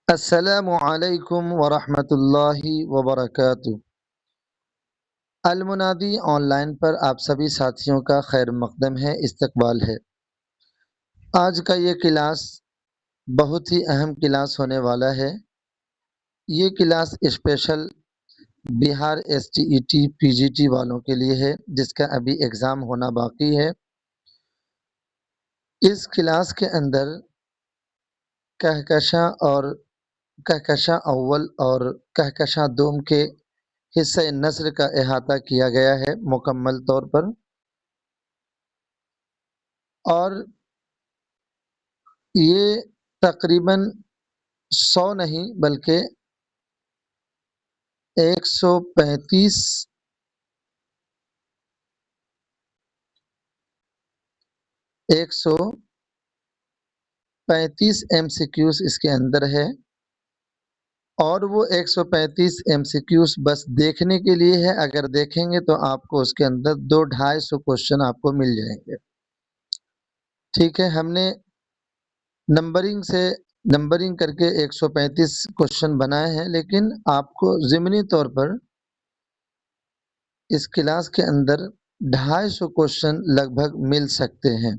السلام علیکم ورحمۃ اللہ وبرکاتہ۔ المنادی آن لائن پر آپ سبھی ساتھیوں کا خیر مقدم ہے، استقبال ہے۔ آج کا یہ کلاس بہت ہی اہم کلاس ہونے والا ہے۔ یہ کلاس اسپیشل بہار STET PGT والوں کے لیے ہے، جس کا ابھی ایگزام ہونا باقی ہے۔ اس کلاس کے اندر کہکشاں اول اور کہکشاں دوم کے حصہ نثر کا احاطہ کیا گیا ہے مکمل طور پر، اور یہ تقریباً 100 نہیں بلکہ 135 MCQs اس کے اندر ہے، اور وہ 135 MCQs بس دیکھنے کے لیے ہے۔ اگر دیکھیں گے تو آپ کو اس کے اندر 200-250 کوشچن آپ کو مل جائیں گے۔ ٹھیک ہے، ہم نے نمبرنگ کر کے 135 کوشچن بنائے ہیں، لیکن آپ کو ضمنی طور پر اس کلاس کے اندر 250 کوشچن لگ بھگ مل سکتے ہیں۔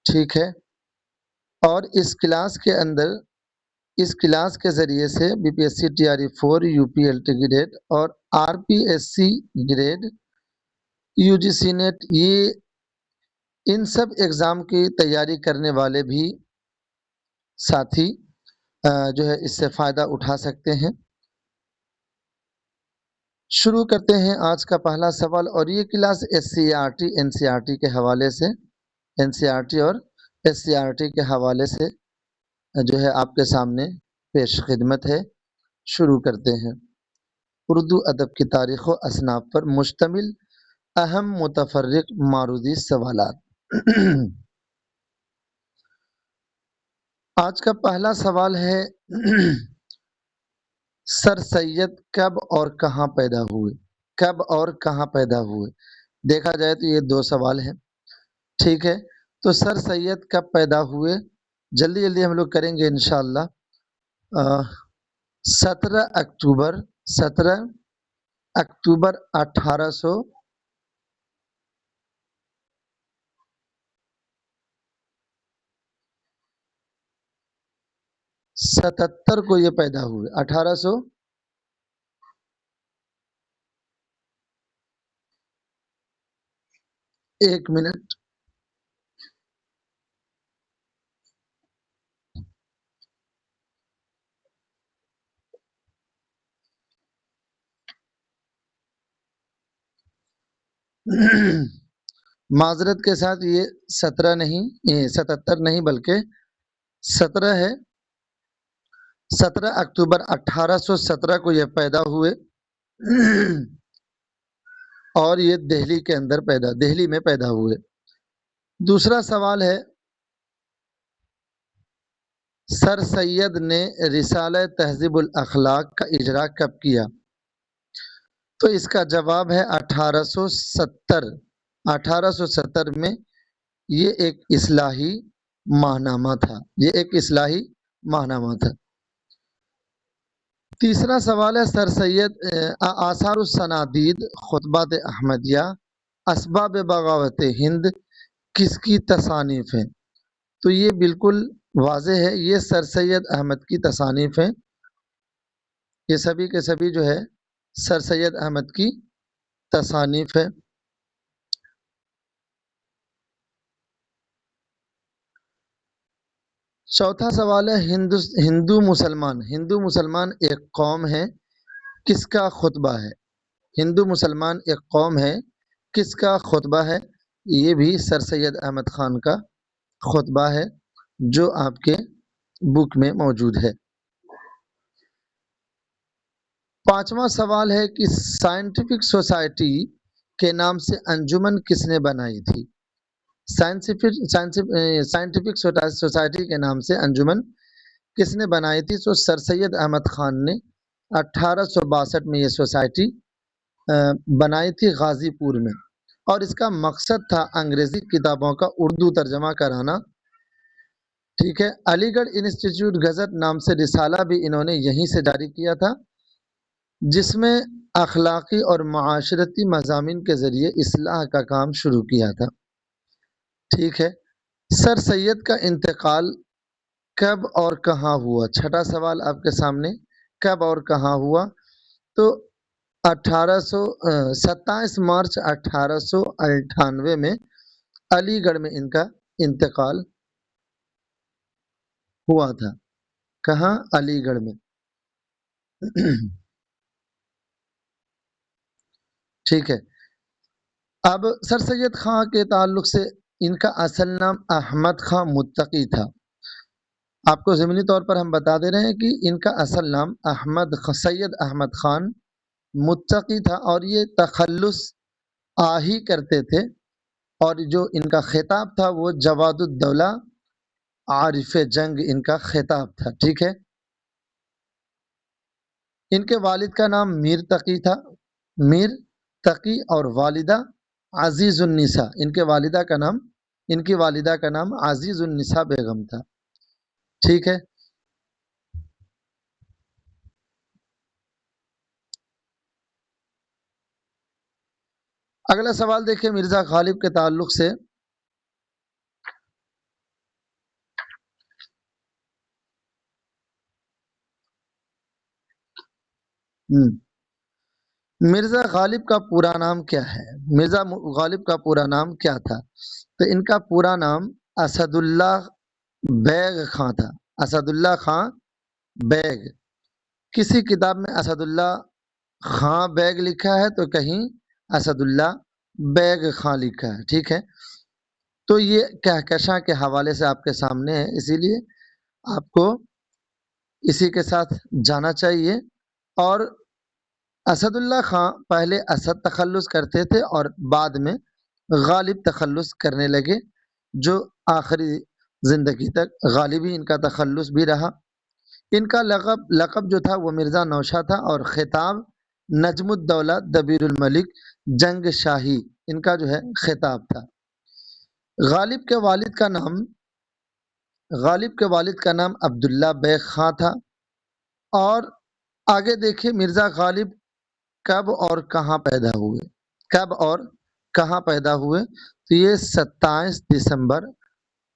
ٹھیک ہے، اور اس کلاس کے ذریعے سے BPSC TRE 4 UPLT گریڈ اور RPSC گریڈ UGC نیٹ، ان سب ایگزام کی تیاری کرنے والے بھی ساتھی جو ہے اس سے فائدہ اٹھا سکتے ہیں۔ شروع کرتے ہیں آج کا پہلا سوال، اور یہ کلاس SCERT NCERT کے حوالے سے NCERT اور SCERT کے حوالے سے جو ہے آپ کے سامنے پیش خدمت ہے۔ شروع کرتے ہیں۔ اردو ادب کی تاریخ و اصناف پر مشتمل اہم متفرق معروضی سوالات۔ آج کا پہلا سوال ہے، سر سید کب اور کہاں پیدا ہوئے؟ کب اور کہاں پیدا ہوئے؟ دیکھا جائے تو یہ 2 سوال ہیں۔ ٹھیک ہے، تو سر سید کب پیدا ہوئے، جلدی ہم لوگ کریں گے انشاءاللہ۔ 17 اکتوبر 1877 کو یہ پیدا ہوئے۔ 1800 ایک منٹ، معذرت کے ساتھ یہ 17 نہیں، 77 نہیں بلکہ 17 ہے۔ 17 اکتوبر 1817 کو یہ پیدا ہوئے، اور یہ دہلی میں پیدا ہوئے۔ دوسرا سوال ہے، سر سید نے رسالہ تہذیب الاخلاق کا اجرا کب کیا؟ تو اس کا جواب ہے 1870۔ 1870 میں یہ ایک اصلاحی ماہنامہ تھا۔ تیسرا سوال ہے، سر سید آثار السنادید خطبات احمدیہ اسباب بغاوت ہند کس کی تصانیف ہیں؟ تو یہ بالکل واضح ہے، یہ سر سید احمد کی تصانیف ہیں۔ یہ سبھی کے سبھی جو ہے سر سید احمد کی تصانیف ہے۔ چوتھا سوال ہے، ہندو مسلمان ایک قوم ہے، کس کا خطبہ ہے؟ ہندو مسلمان ایک قوم ہے، کس کا خطبہ ہے؟ یہ بھی سر سید احمد خان کا خطبہ ہے، جو آپ کے بک میں موجود ہے۔ پانچواں سوال ہے کہ سائنٹیفک سوسائٹی کے نام سے انجمن کس نے بنائی تھی؟ سائنٹیفک سوسائٹی کے نام سے انجمن کس نے بنائی تھی؟ تو سر سید احمد خان نے 1862 میں یہ سوسائٹی بنائی تھی غازی پور میں، اور اس کا مقصد تھا انگریزی کتابوں کا اردو ترجمہ کرانا۔ ٹھیک ہے، علی گڑھ انسٹیٹیوٹ گزٹ نام سے رسالہ بھی انہوں نے یہیں سے جاری کیا تھا، جس میں اخلاقی اور معاشرتی مضامین کے ذریعے اصلاح کا کام شروع کیا تھا۔ ٹھیک ہے، سر سید کا انتقال کب اور کہاں ہوا؟ چھٹا سوال آپ کے سامنے، کب اور کہاں ہوا؟ تو 27 مارچ 1898 میں علی گڑھ میں ان کا انتقال ہوا تھا۔ کہاں؟ علی گڑھ میں۔ ٹھیک ہے، اب سر سید خاں کے تعلق سے ان کا اصل نام احمد خاں متقی تھا۔ آپ کو ضمنی طور پر ہم بتا دے رہے ہیں کہ ان کا اصل نام سید احمد خان متقی تھا، اور یہ تخلص آہی کرتے تھے، اور جو ان کا خطاب تھا وہ جواد الدولہ عارف جنگ ان کا خطاب تھا۔ ٹھیک ہے، ان کے والد کا نام میر تقی تھا، میر تقی، اور والدہ عزیز النساء، ان کی والدہ کا نام عزیز النساء بیگم تھا۔ ٹھیک ہے، اگلا سوال دیکھیں مرزا غالب کے تعلق سے۔ مرزا غالب کا پورا نام کیا ہے؟ مرزا غالب کا پورا نام کیا تھا؟ تو ان کا پورا نام اسد اللہ بیگ خاں تھا۔ اسد اللہ خاں بیگ، کسی کتاب میں اسد اللہ خاں بیگ لکھا ہے تو کہیں اسد اللہ بیگ خاں لکھا ہے۔ ٹھیک ہے، تو یہ کہکشاں کے حوالے سے آپ کے سامنے ہے، اسی لیے آپ کو اسی کے ساتھ جانا چاہیے۔ اور اسد اللہ خاں پہلے اسد تخلص کرتے تھے اور بعد میں غالب تخلص کرنے لگے، جو آخری زندگی تک غالبی ان کا تخلص بھی رہا۔ ان کا لقب جو تھا وہ مرزا نوشہ تھا، اور خطاب نجم الدولہ دبیر الملک جنگ شاہی ان کا جو ہے خطاب تھا۔ غالب کے والد کا نام عبداللہ بیگ خاں تھا۔ اور آگے دیکھیں مرزا غالب کب اور کہاں پیدا ہوئے؟ کب اور کہاں پیدا ہوئے؟ تو یہ 27 دسمبر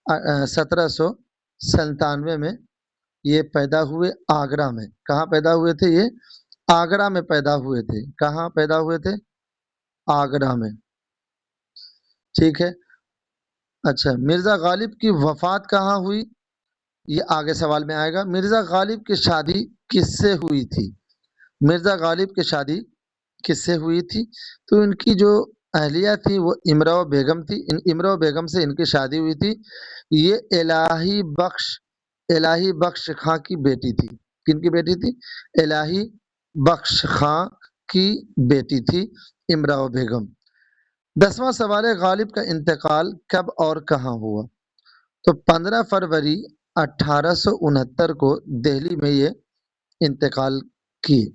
1797 میں یہ پیدا ہوئے آگرہ میں۔ کہاں پیدا ہوئے تھے؟ یہ آگرہ میں پیدا ہوئے تھے۔ کہاں پیدا ہوئے تھے؟ آگرہ میں۔ ٹھیک ہے، اچھا، مرزا غالب کی وفات کہاں ہوئی؟ یہ آگے سوال میں آئے گا۔ مرزا غالب کی شادی کس سے ہوئی تھی؟ مرزا غالب کی شادی کس سے ہوئی تھی؟ تو ان کی جو اہلیہ تھی وہ امراؤ بیگم تھی۔ امراؤ بیگم سے ان کی شادی ہوئی تھی۔ یہ الہی بخش خاں کی بیٹی تھی۔ کن کی بیٹی تھی؟ الہی بخش خاں کی بیٹی تھی امراؤ بیگم۔ 10واں سوال ہے، غالب کا انتقال کب اور کہاں ہوا؟ تو 15 فروری 1869 کو دہلی میں یہ انتقال کیے،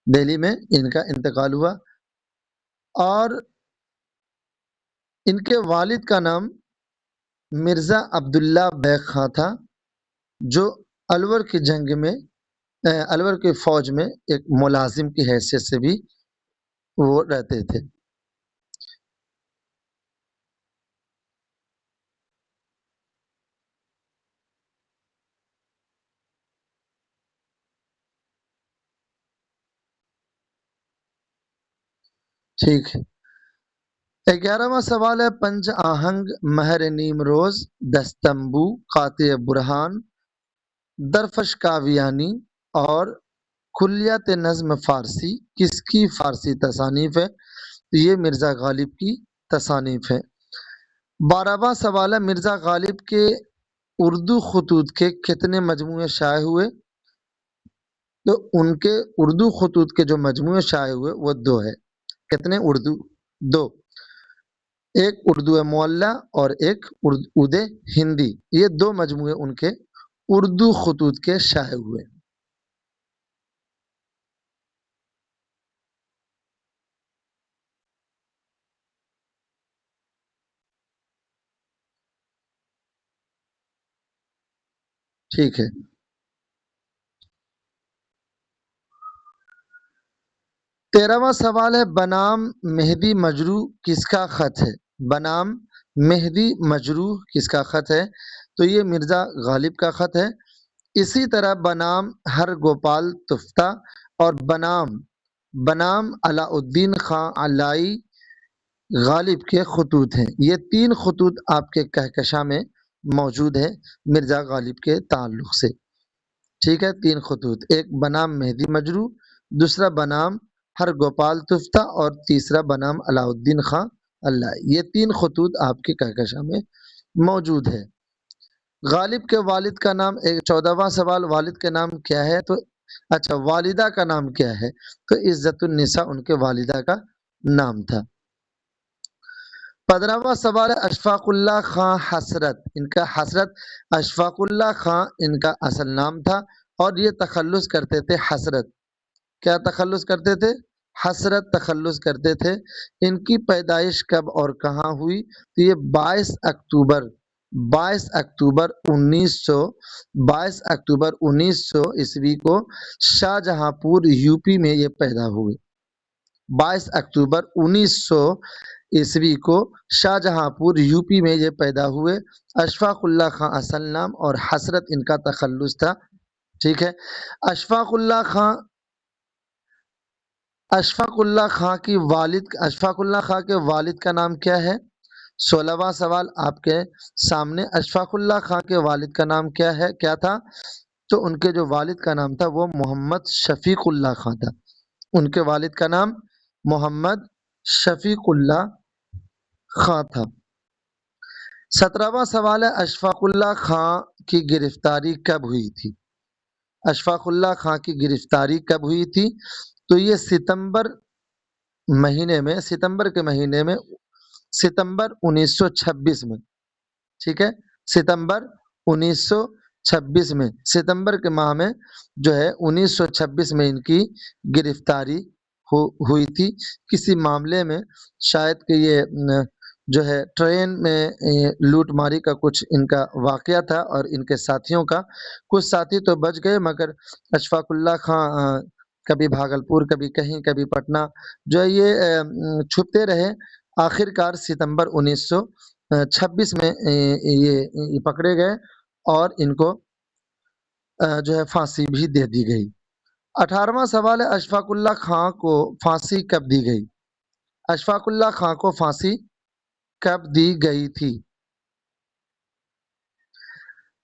دہلی میں ان کا انتقال ہوا۔ اور ان کے والد کا نام مرزا عبداللہ بیگ خاں تھا، جو الور کی جنگ میں الور کی فوج میں ایک ملازم کی حیثیت سے بھی وہ رہتے تھے۔ ٹھیک ہے، 11واں سوال ہے، پنج آہنگ مہر نیم روز دستمبو قاطع برہان درفش کاویانی اور کلیات نظم فارسی کس کی فارسی تصانیف ہے؟ یہ مرزا غالب کی تصانیف ہے۔ 12واں سوال ہے، مرزا غالب کے اردو خطوط کے کتنے مجموعے شائع ہوئے؟ تو ان کے اردو خطوط کے جو مجموعے شائع ہوئے وہ 2 ہے۔ کتنے؟ 2۔ ایک اردو معلی اور ایک اردو ہندی، یہ 2 مجموعے ان کے اردو خطوط کے شائع ہوئے۔ ٹھیک ہے. 13واں سوال ہے بنام مہدی مجروح کس کا خط ہے؟ بنام مہدی مجروح کس کا خط ہے؟ تو یہ مرزا غالب کا خط ہے. اسی طرح بنام ہر گوپال تفتہ اور بنام علاء الدین خان علائی غالب کے خطوط ہیں. یہ 3 خطوط آپ کے کہکشاں میں موجود ہے مرزا غالب کے تعلق سے. ٹھیک ہے، 3 خطوط، ایک بنام مہدی مجروح، دوسرا بنام ہر گوپال تفتہ اور تیسرا بنام علاء الدین خان علائی. یہ 3 خطوط آپ کے کہکشاں میں موجود ہے. غالب کے والد کا نام 14واں سوال، والد کا نام کیا ہے؟ تو اچھا، والدہ کا نام کیا ہے؟ تو عزت النساء ان کے والدہ کا نام تھا. 15واں سوال ہے اشفاق اللہ خان حسرت. ان کا حسرت اشفاق اللہ خان ان کا اصل نام تھا اور یہ تخلص کرتے تھے حسرت. کیا تخلص کرتے تھے؟ حسرت تخلص کرتے تھے. ان کی پیدائش کب اور کہاں ہوئی؟ تو یہ 22 اکتوبر 1900 عیسوی کو شاہ جہاں پور یو پی میں یہ پیدا ہوئے. 22 اکتوبر 1900 عیسوی کو شاہ جہاں پور یو پی میں یہ پیدا ہوئے. اشفاق اللہ خان اصل نام اور حسرت ان کا تخلص تھا. ٹھیک ہے. اشفاق اللہ خان کے والد کا نام کیا ہے؟ 16واں سوال آپ کے سامنے. اشفاق اللہ خان کے والد کا نام کیا تھا؟ تو ان کے جو والد کا نام تھا وہ محمد شفیق اللہ خان تھا. ان کے والد کا نام محمد شفیق اللہ خان تھا. 17واں سوال ہے اشفاق اللہ خان کی گرفتاری کب ہوئی تھی؟ اشفاق اللہ خان کی گرفتاری کب ہوئی تھی؟ تو یہ ستمبر کے مہینے میں ستمبر 1926 میں. ٹھیک ہے، ستمبر 1926 میں، ستمبر کے ماہ میں جو ہے 1926 میں ان کی گرفتاری ہوئی تھی. کسی معاملے میں شاید کہ یہ جو ہے ٹرین میں لوٹ ماری کا کچھ ان کا واقعہ تھا اور ان کے ساتھیوں کا. کچھ ساتھی تو بچ گئے مگر اشفاق اللہ خان کبھی بھاگلپور، کبھی کہیں، کبھی پٹنہ جو ہے یہ چھپتے رہے. آخر کار ستمبر 1926 میں یہ پکڑے گئے اور ان کو جو ہے پھانسی بھی دے دی گئی. 18واں سوال ہے اشفاق اللہ خان کو پھانسی کب دی گئی؟ اشفاق اللہ خان کو پھانسی کب دی گئی تھی؟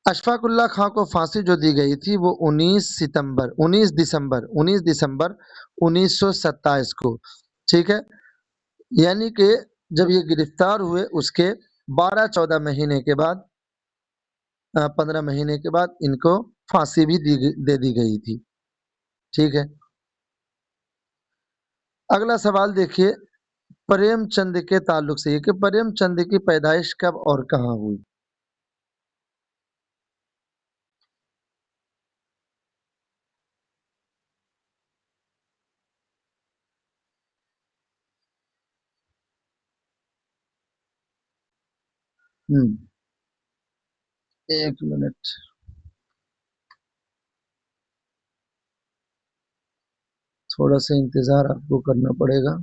اشفاق اللہ خان کو پھانسی جو دی گئی تھی وہ 19 دسمبر 1927 کو. ٹھیک ہے، یعنی کہ جب یہ گرفتار ہوئے اس کے 12-14 مہینے کے بعد 15 مہینے کے بعد ان کو پھانسی بھی دے دی گئی تھی. ٹھیک ہے. اگلا سوال دیکھیے پریم چند کے تعلق سے، یہ کہ پریم چند کی پیدائش کب اور کہاں ہوئی؟ ایک منٹ، تھوڑا سا انتظار آپ کو کرنا پڑے گا.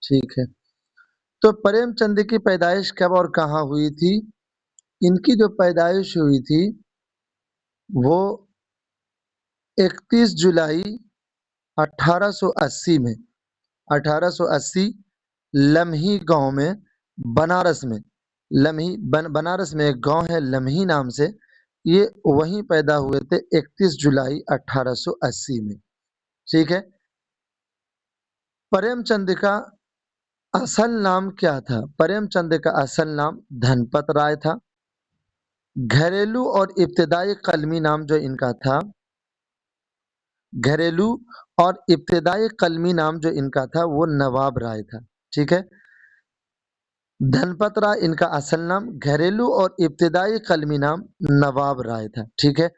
ٹھیک ہے. تو پریم چند کی پیدائش کب اور کہاں ہوئی تھی؟ ان کی جو پیدائش ہوئی تھی وہ 31 جولائی 1880 میں، 1880 لمحی گاؤں میں، بنارس میں. بنارس میں ایک گاؤں ہے لمحی نام سے، یہ وہیں پیدا ہوئے تھے 31 جولائی 1880 میں. ٹھیک ہے. پریم چند کا اصل نام کیا تھا؟ پریم چند کا اصل نام دھنپت رائے تھا. گھریلو اور ابتدائی قلمی نام جو ان کا تھا، گھریلو اور ابتدائی قلمی نام جو ان کا تھا وہ نواب رائے تھا. ٹھیک ہے. دھنپت رائے ان کا اصل نام، گھریلو اور ابتدائی قلمی نام نواب رائے تھا. ٹھیک ہے.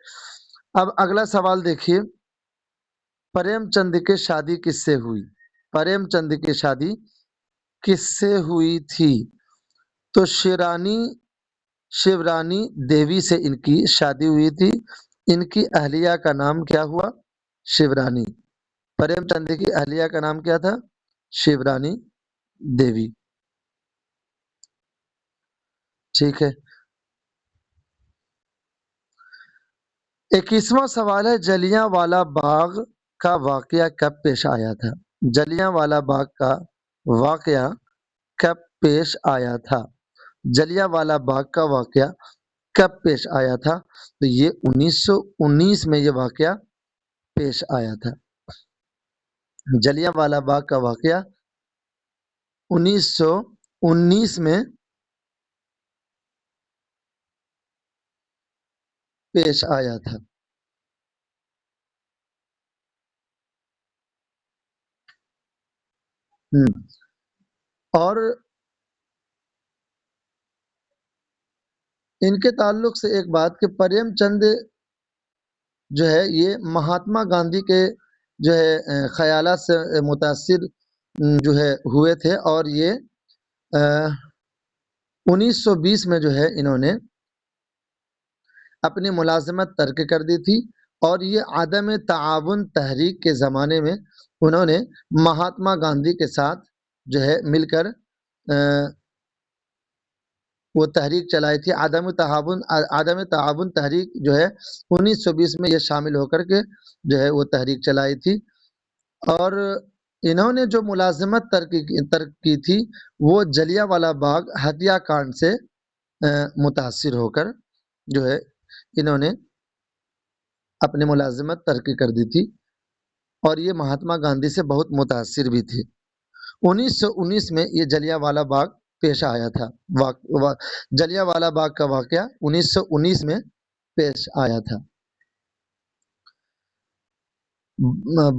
اب اگلا سوال دیکھیے، پریم چند کی شادی کس سے ہوئی؟ پریم چند کی شادی کس سے ہوئی تھی؟ تو شیورانی دیوی سے ان کی شادی ہوئی تھی. ان کی اہلیہ کا نام کیا ہوا؟ شیورانی. پریم چند کی اہلیہ کا نام کیا تھا؟ شیورانی دیوی. ٹھیک ہے. 21واں سوال ہے، جلیاں والا باغ کا واقعہ کب پیش آیا تھا؟ جلیاں والا باغ کا واقعہ کب پیش آیا تھا؟ جلیاں والا باغ کا واقعہ کب پیش آیا تھا؟ تو یہ 1919 میں یہ واقعہ پیش آیا تھا. جلیاں والا باغ کا واقعہ 1919 میں پیش آیا تھا. اور ان کے تعلق سے ایک بات کہ پریم چند جو ہے یہ مہاتما گاندھی کے جو ہے خیالات سے متاثر جو ہے ہوئے تھے، اور یہ 1920 میں جو ہے انہوں نے اپنی ملازمت ترک کر دی تھی، اور یہ عدم تعاون تحریک کے زمانے میں انہوں نے مہاتما گاندھی کے ساتھ جو ہے مل کر وہ تحریک چلائی تھی. عدم تعاون تحریک جو ہے 1920 میں یہ شامل ہو کر کے جو ہے وہ تحریک چلائی تھی. اور انہوں نے جو ملازمت ترک کی تھی وہ جلیاں والا باغ ہتیا کانڈ سے متاثر ہو کر جو ہے انہوں نے اپنی ملازمت ترک کر دی تھی، اور یہ مہاتما گاندھی سے بہت متاثر بھی تھی. 1919 میں یہ جلیاں والا باغ پیش آیا تھا. جلیاں والا باغ کا واقعہ 1919 میں پیش آیا تھا.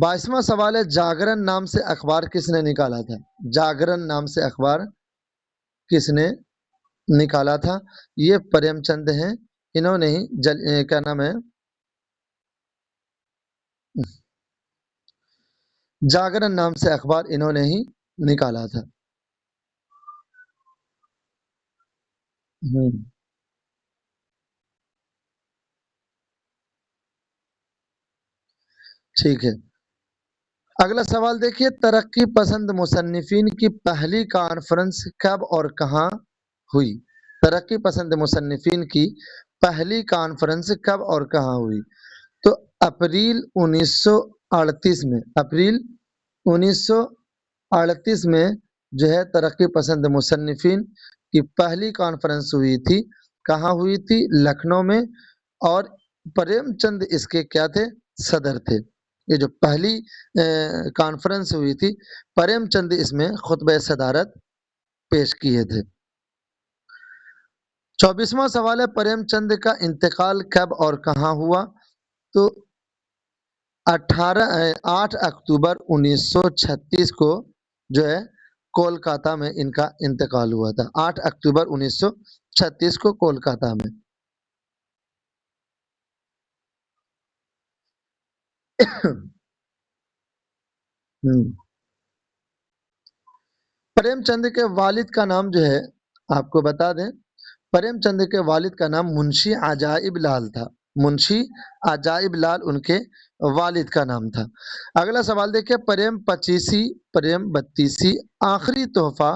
22واں سوال ہے، جاگرن نام سے اخبار کس نے نکالا تھا؟ جاگرن نام سے اخبار کس نے نکالا تھا؟ یہ پریم چند ہیں، انہوں نے ہی کیا نام ہے جاگرن نام سے اخبار انہوں نے ہی نکالا تھا. ٹھیک ہے. اگلا سوال دیکھیے، ترقی پسند مصنفین کی پہلی کانفرنس کب اور کہاں ہوئی؟ ترقی پسند مصنفین کی پہلی کانفرنس کب اور کہاں ہوئی؟ تو اپریل 1938 میں، اپریل 1938 میں جو ہے ترقی پسند مصنفین کی پہلی کانفرنس ہوئی تھی. کہاں ہوئی تھی؟ لکھنؤ میں. اور پریم چند اس کے کیا تھے؟ صدر تھے. یہ جو پہلی کانفرنس ہوئی تھی، پریم چند اس میں خطبہ صدارت پیش کیے تھے. 24واں سوال ہے، پریم چند کا انتقال کب اور کہاں ہوا؟ تو 8 اکتوبر 1936 کو جو ہے کولکاتہ میں ان کا انتقال ہوا تھا. 8 اکتوبر 1936 کو کولکاتہ میں. پریم چند کے والد کا نام جو ہے آپ کو بتا دیں، پریم چند کے والد کا نام منشی عجائب لال تھا. منشی عجائب لال ان کے والد کا نام تھا. اگلا سوال دیکھیں، پریم 32 آخری تحفہ،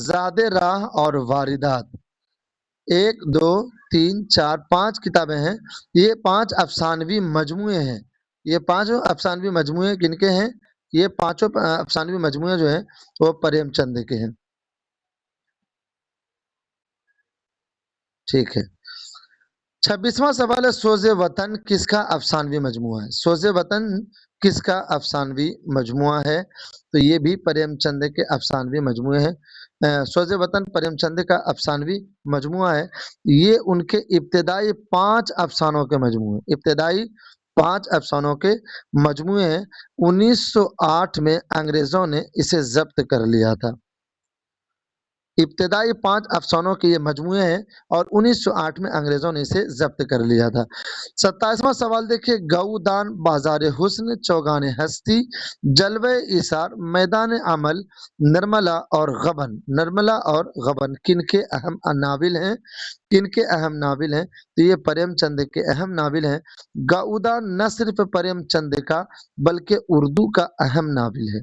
زاد راہ اور واردات، 1 2 3 4 5 کتابیں ہیں. یہ 5 افسانوی مجموعے ہیں. یہ 5 افسانوی مجموعے کن کے ہیں؟ یہ 5 افسانوی مجموعے جو ہیں وہ پریم چند کے ہیں. ٹھیک ہے. 26واں سوال ہے، سوز وطن کس کا افسانوی مجموعہ ہے؟ سوز وطن کس کا افسانوی مجموعہ ہے؟ تو یہ بھی پریم چند کے افسانوی مجموعے ہیں. سوز وطن پریم چند کا افسانوی مجموعہ ہے. یہ ان کے ابتدائی 5 افسانوں کے مجموعے، ابتدائی 5 افسانوں کے مجموعے ہیں. 1908 میں انگریزوں نے اسے ضبط کر لیا تھا. ابتدائی 5 افسانوں کے یہ مجموعے ہیں اور 1908 میں انگریزوں نے اسے ضبط کر لیا تھا۔ 27واں سوال دیکھیے، گؤدان، بازار حسن، چوگان ہستی، جلوہ ایثار، میدان عمل، نرملا اور غبن۔ نرملا اور غبن کن کے اہم ناول ہیں؟ کن کے اہم ناول ہیں؟ تو یہ پریم چند کے اہم ناول ہیں۔ گؤدان نہ صرف پریم چند کا بلکہ اردو کا اہم ناول ہے۔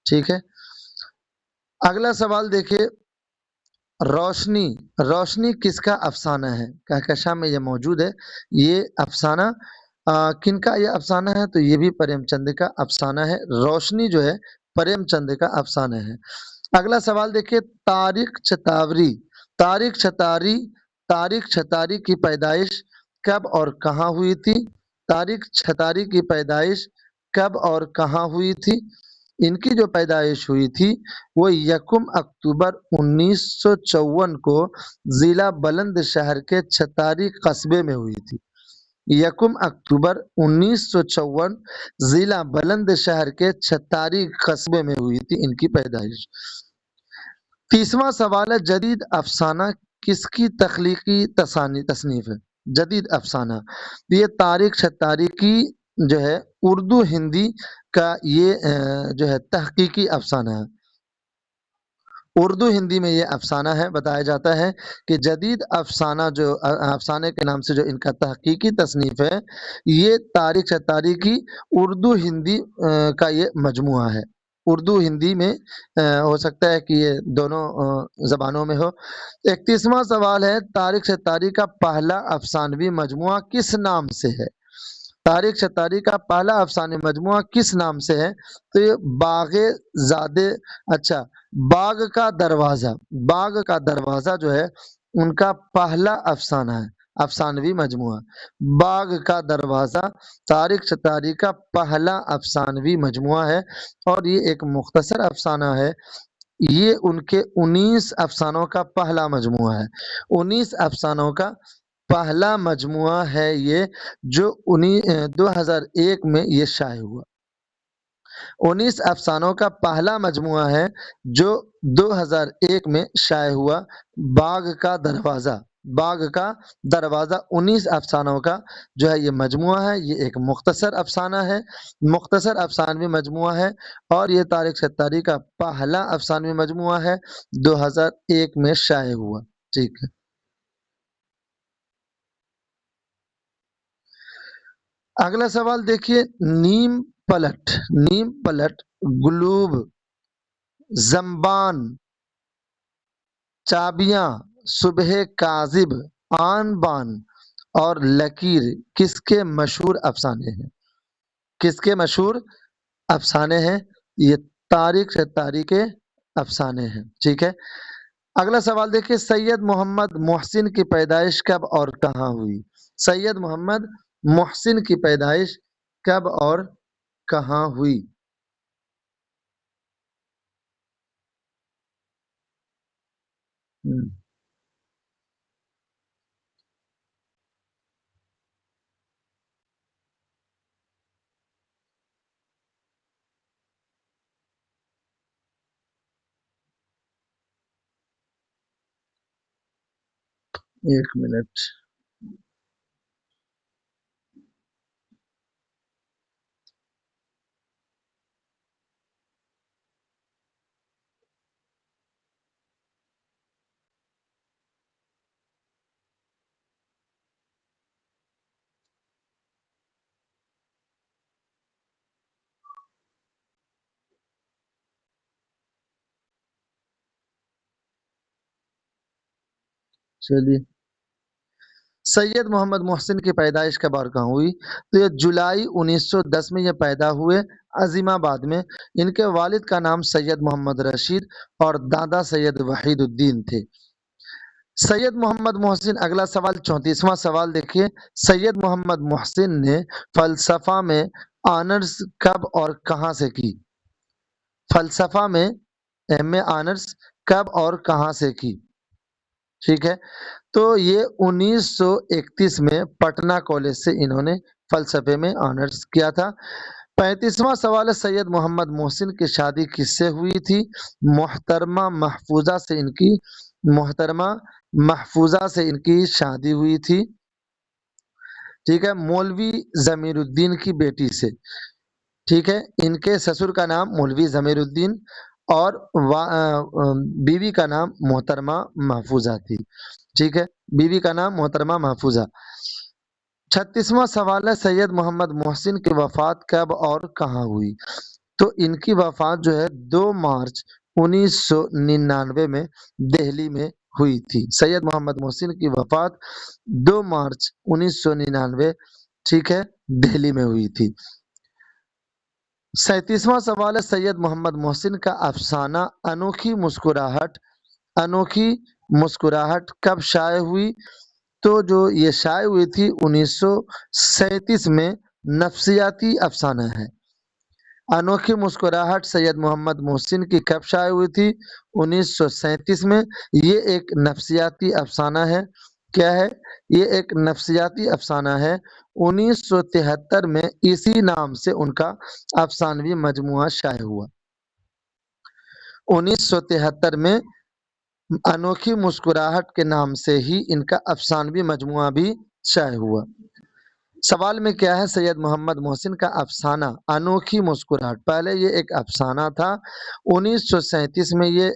ٹھیک ہے، اگلا سوال دیکھیے، روشنی۔ روشنی کس کا افسانہ ہے؟ کہکشاں میں یہ موجود ہے۔ یہ افسانہ کن کا یہ افسانہ ہے؟ تو یہ بھی پریم چند کا افسانہ ہے۔ روشنی جو ہے پریم چند کا افسانہ ہے۔ اگلا سوال دیکھیے، طارق چھتاوری۔ طارق چھتاری طارق چھتاری کی پیدائش کب اور کہاں ہوئی تھی؟ طارق چھتاری کی پیدائش کب اور کہاں ہوئی تھی؟ ان کی جو پیدائش ہوئی تھی وہ 1 اکتوبر 1954 کو ضلع بلند شہر کے چھتاری قصبے میں ہوئی تھی۔ 1 اکتوبر 1954 ضلع بلند شہر کے چھتاری قصبے میں ہوئی تھی ان کی پیدائش۔ 30واں سوال ہے، جدید افسانہ کس کی تخلیقی تصنیف ہے؟ جدید افسانہ یہ طارق چھتاری کی جو ہے اردو ہندی کا یہ جو ہے تحقیقی افسانہ ہے۔ اردو ہندی میں یہ افسانہ ہے۔ بتایا جاتا ہے کہ جدید افسانہ جو افسانے کے نام سے جو ان کا تحقیقی تصنیف ہے، یہ طارق چھتاری کی اردو ہندی کا یہ مجموعہ ہے۔ اردو ہندی میں ہو سکتا ہے کہ یہ دونوں زبانوں میں ہو۔ 31واں سوال ہے، طارق چھتاری کا پہلا افسانوی مجموعہ کس نام سے ہے؟ طارق چھتاری کا پہلا افسانوی مجموعہ کس نام سے ہے؟ تو یہ باغ زادے اچھا باغ کا دروازہ۔ باغ کا دروازہ جو ہے ان کا پہلا افسانہ ہے، افسانوی مجموعہ۔ باغ کا دروازہ طارق چھتاری کا پہلا افسانوی مجموعہ ہے اور یہ ایک مختصر افسانہ ہے۔ یہ ان کے 19 افسانوں کا پہلا مجموعہ ہے۔ 19 افسانوں کا پہلا مجموعہ ہے یہ، جو 2001 میں یہ شائع ہوا۔ 19 افسانوں کا پہلا مجموعہ ہے جو 2001 میں شائع ہوا۔ باغ کا دروازہ۔ باغ کا دروازہ 19 افسانوں کا جو ہے یہ مجموعہ ہے۔ یہ ایک مختصر افسانہ ہے، مختصر افسانوی مجموعہ ہے اور یہ طارق چھتاری کا پہلا افسانوی مجموعہ ہے، 2001 میں شائع ہوا۔ ٹھیک ہے، اگلا سوال دیکھیے، نیم پلٹ۔ نیم پلٹ، گلوب، زمبان، چابیاں، صبح کاذب، آن بان اور لکیر کس کے مشہور افسانے ہیں؟ کس کے مشہور افسانے ہیں؟ یہ طارق چھتاری کے افسانے ہیں۔ ٹھیک ہے، اگلا سوال دیکھیے، سید محمد محسن کی پیدائش کب اور کہاں ہوئی؟ سید محمد محسن کی پیدائش کب اور کہاں ہوئی؟ ہم، 1 منٹ۔ چلیے، سید محمد محسن کی پیدائش کب اور کہاں ہوئی؟ تو یہ جولائی 1910 میں یہ پیدا ہوئے عظیم آباد میں۔ ان کے والد کا نام سید محمد رشید اور دادا سید وحید الدین تھے۔ سید محمد محسن، اگلا سوال 34واں سوال دیکھیے، سید محمد محسن نے فلسفہ میں آنرز کب اور کہاں سے کی؟ فلسفہ میں ایم اے آنرز کب اور کہاں سے کی؟ ٹھیک ہے، تو یہ 1931 میں پٹنہ کالج سے انہوں نے فلسفے میں آنرز کیا تھا۔ 35واں سوال ہے سید محمد محسن کی شادی کس سے ہوئی تھی؟ محترمہ محفوظہ سے ان کی شادی ہوئی تھی، ٹھیک ہے، مولوی ضمیر الدین کی بیٹی سے، ٹھیک ہے، ان کے سسر کا نام مولوی ضمیر الدین اور بیوی کا نام محترمہ محفوظہ تھی، ٹھیک ہے، بیوی کا نام محترمہ محفوظہ۔ 36واں سوال ہے سید محمد محسن کی وفات کب اور کہاں ہوئی؟ تو ان کی وفات جو ہے 2 مارچ 1999 میں دہلی میں ہوئی تھی۔ سید محمد محسن کی وفات 2 مارچ 1999 ٹھیک ہے دہلی میں ہوئی تھی۔ 37واں سوال ہے سید محمد محسن کا افسانہ انوکھی مسکراہٹ کب شائع ہوئی؟ تو جو یہ شائع ہوئی تھی 1937 میں، نفسیاتی افسانہ ہے۔ انوکھی مسکراہٹ سید محمد محسن کی کب شائع ہوئی تھی؟ 1937 میں۔ یہ ایک نفسیاتی افسانہ ہے۔ کیا ہے؟ یہ ایک نفسیاتی افسانہ ہے۔ 1973 میں اسی نام سے ان کا افسانوی مجموعہ شائع ہوا۔ 1973 میں انوکھی مسکراہٹ کے نام سے ہی ان کا افسانوی مجموعہ بھی شائع ہوا۔ سوال میں کیا ہے؟ سید محمد محسن کا افسانہ انوکھی مسکراہٹ، پہلے یہ ایک افسانہ تھا، 1937 میں یہ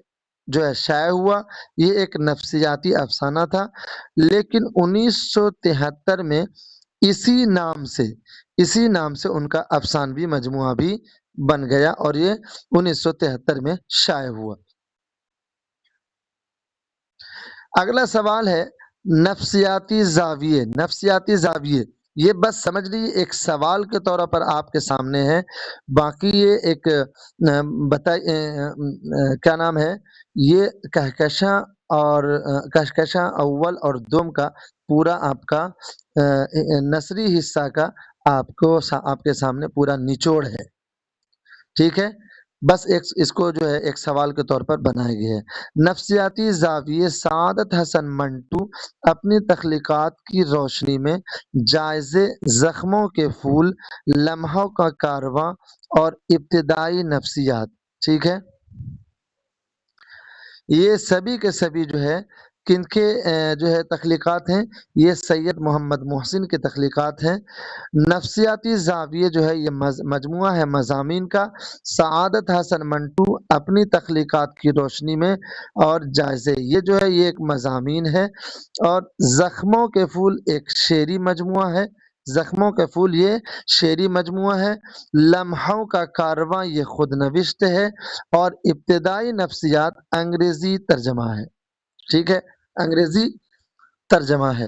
جو ہے شائع ہوا۔ یہ ایک نفسیاتی افسانہ تھا، لیکن 1973 میں اسی نام سے ان کا افسانوی مجموعہ بھی بن گیا اور یہ 1973 میں شائع ہوا۔ اگلا سوال ہے نفسیاتی زاویے، یہ بس سمجھ لیجیے ایک سوال کے طور پر آپ کے سامنے ہے، باقی یہ ایک کیا نام ہے، یہ کہکشاں اول اور دوم کا پورا آپ کا نثری حصہ کا آپ کے سامنے پورا نچوڑ ہے، ٹھیک ہے، بس اس کو جو ہے ایک سوال کے طور پر بنائے گئے ہیں۔ نفسیاتی زاویے سعادت حسن منٹو اپنی تخلیقات کی روشنی میں جائزے زخموں کے پھول، لمحوں کا کارواں اور ابتدائی نفسیات، ٹھیک ہے، یہ سبھی کے سبھی جو ہے کن کے جو ہے تخلیقات ہیں؟ یہ سید محمد محسن کے تخلیقات ہیں۔ نفسیاتی زاویے جو ہے یہ مجموعہ ہے مضامین کا، سعادت حسن منٹو اپنی تخلیقات کی روشنی میں اور جائزے، یہ جو ہے یہ ایک مضامین ہے، اور زخموں کے پھول ایک شعری مجموعہ ہے، زخموں کے پھول یہ شعری مجموعہ ہے، لمحوں کا کارواں یہ خود نوشت ہے، اور ابتدائی نفسیات انگریزی ترجمہ ہے، ٹھیک ہے، انگریزی ترجمہ ہے۔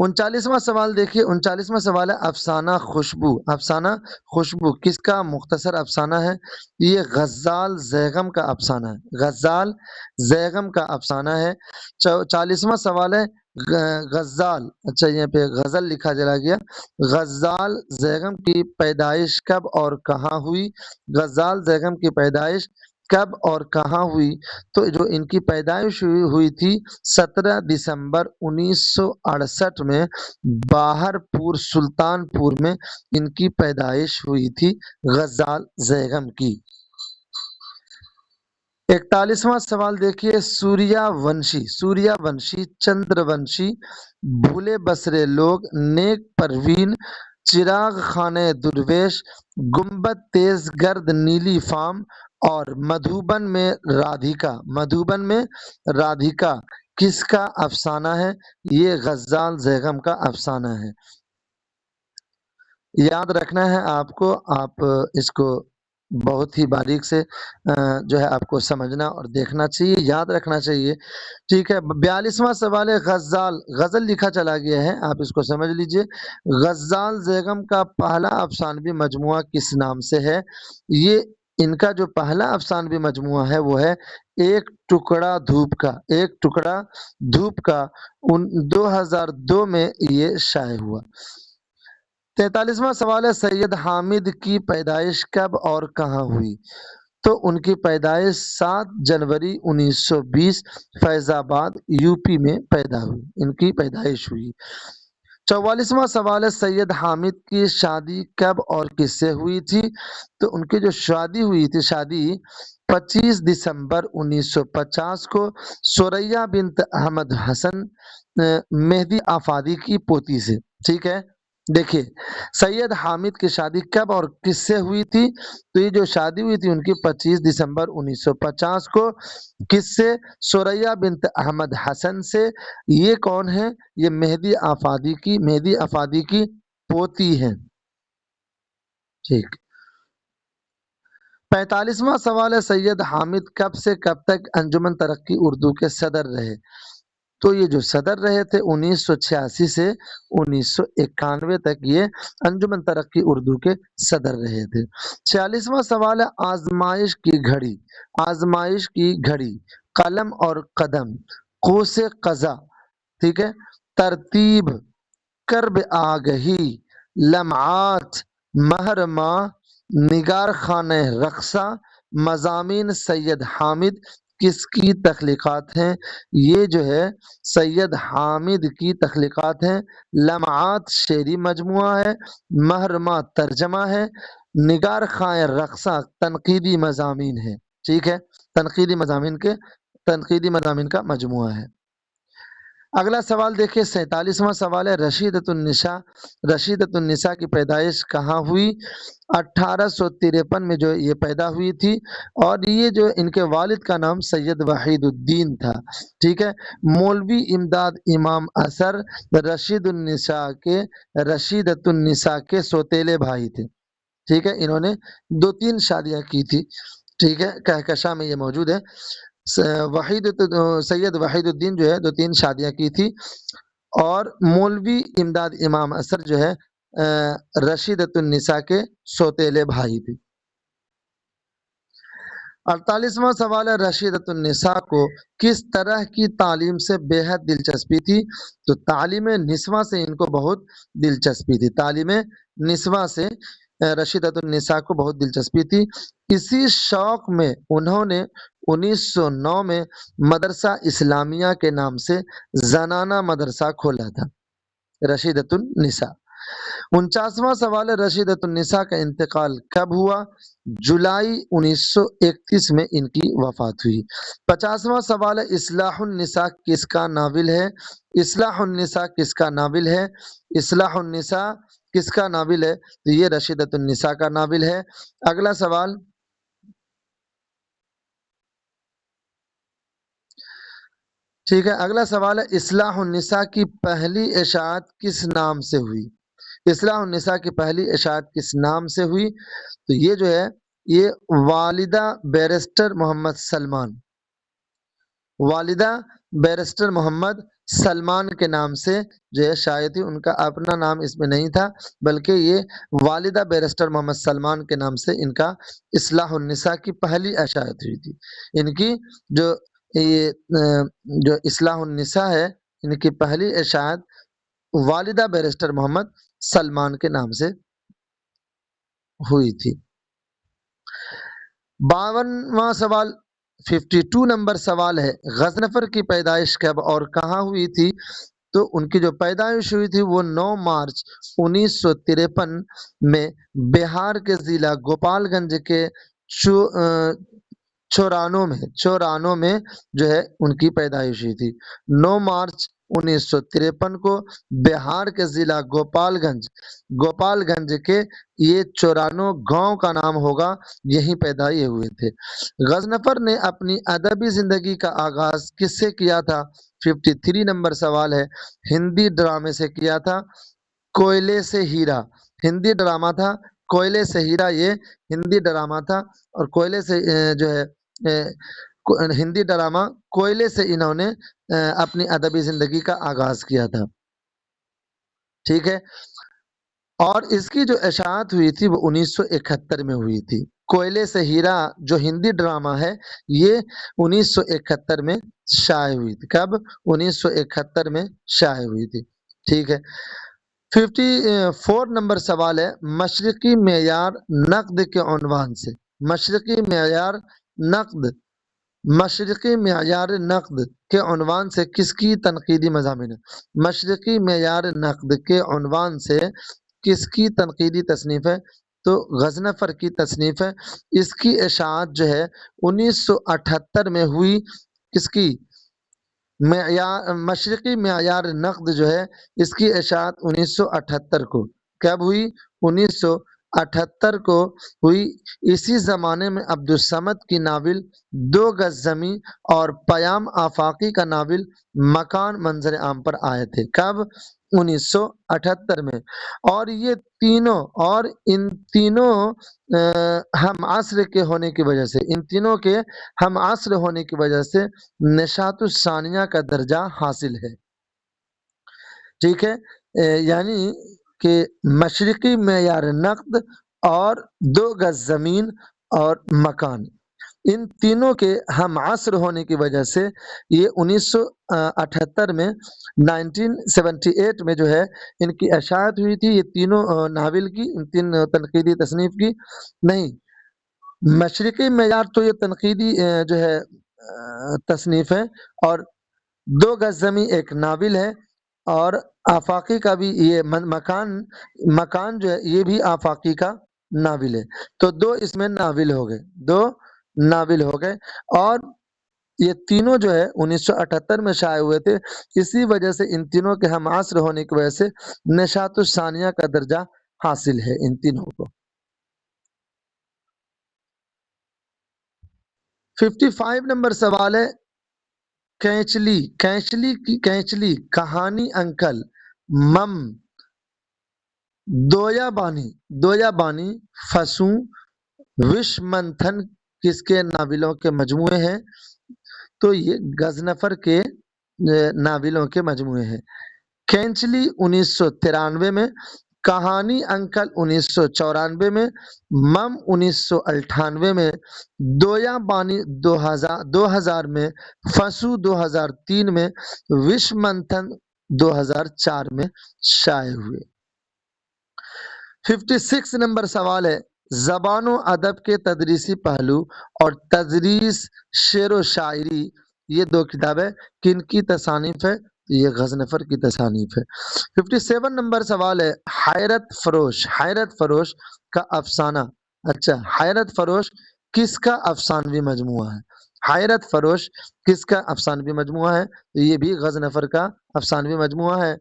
39واں سوال دیکھیے، 39واں سوال ہے افسانہ خوشبو کس کا مختصر افسانہ ہے؟ یہ غزال زیغم کا افسانہ ہے۔ 40واں سوال ہے غزال، اچھا یہاں پہ غزل لکھا چلا گیا، غزال زیغم کی پیدائش کب اور کہاں ہوئی؟ غزال زیغم کی پیدائش کب اور کہاں ہوئی؟ تو جو ان کی پیدائش ہوئی تھی 17 دسمبر 1968 میں باہرپور سلطانپور میں ان کی پیدائش ہوئی تھی غزال زیغم کی۔ 41واں سوال دیکھیے سوریہ ونشی چندر ونشی بھولے بسرے لوگ نیک پروین چراغ خانے درویش گنبد تیز گرد نیلی فام اور مدھوبن میں رادھیکا کس کا افسانہ ہے؟ یہ غزال زیغم کا افسانہ ہے۔ یاد رکھنا ہے آپ کو، آپ اس کو بہت ہی باریک سے جو ہے آپ کو سمجھنا اور دیکھنا چاہیے، یاد رکھنا چاہیے، ٹھیک ہے۔ 42واں سوال ہے غزل لکھا چلا گیا ہے، آپ اس کو سمجھ لیجئے۔ غزال زیغم کا پہلا افسانوی مجموعہ کس نام سے ہے؟ یہ ان کا جو پہلا افسانوی مجموعہ ہے وہ ہے ایک ٹکڑا دھوپ کا 2002 میں یہ شائع ہوا۔ 43واں سوال ہے سید حامد کی پیدائش کب اور کہاں ہوئی؟ تو ان کی پیدائش 7 جنوری 1920 فیض آباد یو پی میں ان کی پیدائش ہوئی۔ 44واں سوال ہے سید حامد کی شادی کب اور کس سے ہوئی تھی؟ تو ان کی جو شادی ہوئی تھی، شادی 25 دسمبر 1950 کو ثریا بنت احمد حسن مہدی آفادی کی پوتی سے، ٹھیک ہے۔ دیکھیے سید حامد کی شادی کب اور کس سے ہوئی تھی؟ تو یہ جو شادی ہوئی تھی ان کی 25 دسمبر 1950 کو، کس سے؟ ثریا بنت احمد حسن سے۔ یہ کون ہے؟ یہ مہدی آفادی کی پوتی ہیں، ٹھیک۔ 45واں سوال ہے سید حامد کب سے کب تک انجمن ترقی اردو کے صدر رہے؟ تو یہ جو صدر رہے تھے 1986 سے 1991 تک یہ انجمن ترقی اردو کے صدر رہے تھے۔ 46واں سوال ہے آزمائش کی گھڑی، آزمائش کی گھڑی، قلم اور قدم، قوس قزح، ٹھیک ہے، ترتیب، کرب آگہی، لمعات، مہر ماہ، نگار خانہ رقصہ، مضامین سید حامد کس کی تخلیقات ہیں؟ یہ جو ہے سید حامد کی تخلیقات ہیں۔ لمعات شعری مجموعہ ہے، مہر ماہ ترجمہ ہے، نگار خانہ رقصہ تنقیدی مضامین ہے، ٹھیک ہے، تنقیدی مضامین کا مجموعہ ہے۔ اگلا سوال دیکھیے 47واں سوال ہے رشیدۃ النساء کی پیدائش کہاں ہوئی؟ 1853 میں جو یہ پیدا ہوئی تھی، اور یہ جو ان کے والد کا نام سید وحید الدین تھا، ٹھیک ہے۔ مولوی امداد امام اثر رشیدۃ النساء کے سوتیلے بھائی تھے، ٹھیک ہے۔ انہوں نے 2-3 شادیاں کی تھی، ٹھیک ہے، کہکشاں میں یہ موجود ہے۔ سید وحید الدین جو ہے 2-3 شادیاں کی تھی، اور مولوی امداد امام اثر جو ہے رشیدۃ النساء کے سوتیلے بھائی تھے۔ 48واں سوال ہے رشیدۃ النساء کو کس طرح کی تعلیم سے بے حد دلچسپی تھی؟ تو تعلیم نسواں سے ان کو بہت دلچسپی تھی، تعلیم نسواں سے رشیدۃ النساء کو بہت دلچسپی تھی۔ اسی شوق میں انہوں نے 1909 میں مدرسہ اسلامیہ کے نام سے زنانہ مدرسہ کھولا تھا، رشیدۃ النساء۔ 49واں سوال ہے رشیدۃ النساء کا انتقال کب ہوا؟ جولائی 1931 میں ان کی وفات ہوئی۔ 50واں سوال ہے اصلاح النساء کس کا ناول ہے؟ اصلاح النساء کس کا ناول ہے؟ اصلاح النساء کس کا ناول ہے؟ تو یہ رشیدۃ النساء کا ناول ہے۔ اگلا سوال، ٹھیک ہے، اگلا سوال ہے اصلاح النساء کی پہلی اشاعت کس نام سے ہوئی؟ اصلاح النساء کی پہلی اشاعت کس نام سے ہوئی؟ تو یہ جو ہے یہ والدہ بیرسٹر محمد سلمان کے نام سے جو ہے شائع تھی۔ ان کا اپنا نام اس میں نہیں تھا، بلکہ یہ والدہ بیرسٹر محمد سلمان کے نام سے ان کا اصلاح النساء کی پہلی اشاعت ہوئی تھی۔ ان کی جو اصلاح النساء ہے، ان کی پہلی اشاعت والدہ بیرسٹر محمد سلمان کے نام سے ہوئی تھی۔ 52واں سوال 52 نمبر سوال ہے غضنفر کی پیدائش کب اور کہاں ہوئی تھی؟ تو ان کی جو پیدائش ہوئی تھی وہ 9 مارچ 1953 میں بہار کے ضلع گوپال گنج کے چورانوں میں جو ہے ان کی پیدائش ہوئی تھی۔ 9 مارچ 1953 کو بہار کے ضلع گوپال گنج کے یہ چورانوں گاؤں کا نام ہوگا، یہیں پیدا یہ ہوئے تھے۔ غضنفر نے اپنی ادبی زندگی کا آغاز کس سے کیا تھا؟ 53 نمبر سوال ہے ہندی ڈرامے سے کیا تھا، کوئلے سے ہیرا ہندی ڈرامہ تھا، کوئلے سے ہیرا یہ ہندی ڈرامہ تھا، اور کوئلے سے جو ہے ہندی ڈرامہ کوئلے سے انہوں نے اپنی ادبی زندگی کا آغاز کیا تھا، ٹھیک ہے۔ اور اس کی جو اشاعت ہوئی تھی وہ 1971 میں ہوئی تھی۔ کوئلے سے ہیرا جو ہندی ڈرامہ ہے یہ 1971 میں شائع ہوئی تھی۔ کب؟ 1971 میں شائع ہوئی تھی، ٹھیک ہے۔ 54 نمبر سوال ہے مشرقی معیار نقد کے عنوان سے، مشرقی معیار نقد مشرقی معیار نقد کے عنوان سے کس کی تنقیدی مضامین ہے؟ مشرقی معیار نقد کے عنوان سے کس کی تنقیدی تصنیف ہے؟ تو غضنفر کی تصنیف ہے۔ اس کی اشاعت جو ہے 1978 میں ہوئی۔ کس کی؟ مشرقی معیار نقد جو ہے اس کی اشاعت 1978 کو کب ہوئی؟ 1978 کو ہوئی۔ اسی زمانے میں عبدالصمد کی ناول دو گز زمیں اور پیام آفاقی کا ناول مکان منظر عام پر آئے تھے۔ کب؟ 1978 میں۔ اور یہ تینوں اور ان تینوں ہم عصر کے ہونے کی وجہ سے، ان تینوں کے ہم عصر ہونے کی وجہ سے نشاط الثانیہ کا درجہ حاصل ہے۔ ٹھیک ہے، یعنی کہ مشرقی معیار نقد اور دو گز زمین اور مکان، ان تینوں کے ہم عصر ہونے کی وجہ سے یہ 1978 میں 1978 میں جو ہے ان کی اشاعت ہوئی تھی، یہ تینوں ناول کی، ان تین تنقیدی تصنیف کی نہیں۔ مشرقی معیار تو یہ تنقیدی جو ہے تصنیف ہے، اور دو گز زمیں ایک ناول ہے، اور آفاقی کا بھی یہ مکان جو ہے یہ بھی آفاقی کا ناول ہے۔ تو دو اس میں ناول ہو گئے، دو ناول ہو گئے، اور یہ تینوں جو ہے 1978 میں شائع ہوئے تھے۔ اسی وجہ سے ان تینوں کے ہم عصر ہونے کی وجہ سے نشاط الثانیہ کا درجہ حاصل ہے ان تینوں کو۔ 55 نمبر سوال ہے، کینچلی کہانی انکل مم دویا بانی فسوں وش منتھن کس کے ناولوں کے مجموعے ہیں؟ تو یہ غضنفر کے ناولوں کے مجموعے ہیں۔ کینچلی 1993 میں، کہانی انکل 1994 میں، مم 1998 میں، دویا بانی 2000 میں، فسو 2003 میں، وش منتھن 2004 میں شائع ہوئے۔ 56 نمبر سوال ہے، زبان و ادب کے تدریسی پہلو اور تدریس شعر و شاعری، یہ دو کتابیں کن کی تصانیف ہے؟ یہ غضنفر کی تصانیف ہے۔ 57 نمبر سوال ہے، حیرت فروش کا افسانہ، اچھا حیرت فروش کس کا افسانوی مجموعہ ہے؟ حیرت فروش کس کا افسانوی مجموعہ ہے؟ یہ بھی غضنفر کا افسانوی مجموعہ ہے۔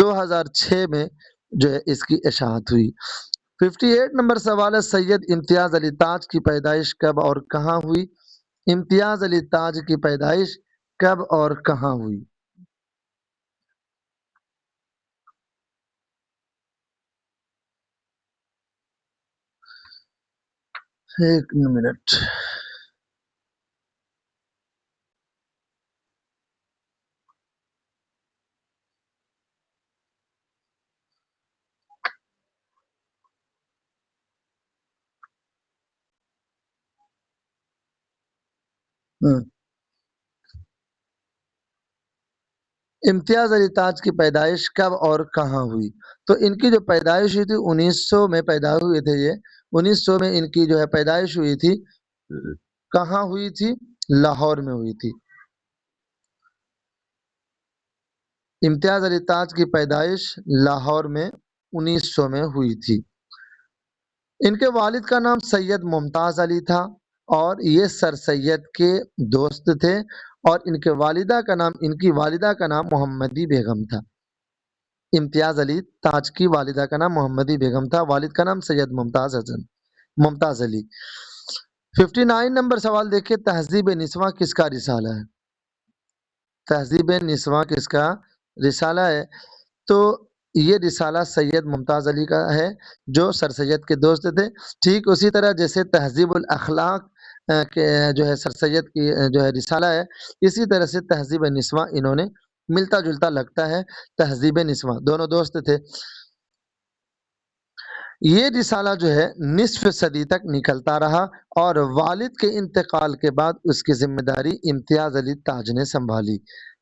2006 میں جو ہے اس کی اشاعت ہوئی۔ 58 نمبر سوال ہے، سید امتیاز علی تاج کی پیدائش کب اور کہاں ہوئی؟ امتیاز علی تاج کی پیدائش کب اور کہاں ہوئی؟ ایک منٹ۔ امتیاز علی تاج کی پیدائش کب اور کہاں ہوئی؟ تو ان کی جو پیدائش ہوئی تھی 1900 میں پیدا ہوئے تھے یہ، 1900 میں ان کی جو ہے پیدائش ہوئی تھی۔ کہاں ہوئی تھی؟ لاہور میں ہوئی تھی۔ امتیاز علی تاج کی پیدائش لاہور میں 1900 میں ہوئی تھی۔ ان کے والد کا نام سید ممتاز علی تھا، اور یہ سر سید کے دوست تھے، اور ان کی والدہ کا نام محمدی بیگم تھا۔ امتیاز علی تاج کی والدہ کا نام محمدی بیگم تھا، والد کا نام سید ممتاز علی۔ 59 نمبر سوال دیکھیے، تہذیب نسواں کس کا رسالہ ہے؟ تہذیب نسواں کس کا رسالہ ہے؟ تو یہ رسالہ سید ممتاز علی کا ہے، جو سر سید کے دوست تھے۔ ٹھیک اسی طرح جیسے تہذیب الاخلاق کے جو ہے سر سید کی جو ہے رسالہ ہے، اسی طرح سے تہذیب نسواں انہوں نے ملتا جلتا لگتا ہے۔ تہذیب نسواں دونوں دوست تھے۔ یہ رسالہ جو ہے نصف صدی تک نکلتا رہا، اور والد کے انتقال کے بعد اس کی ذمہ داری امتیاز علی تاج نے سنبھالی،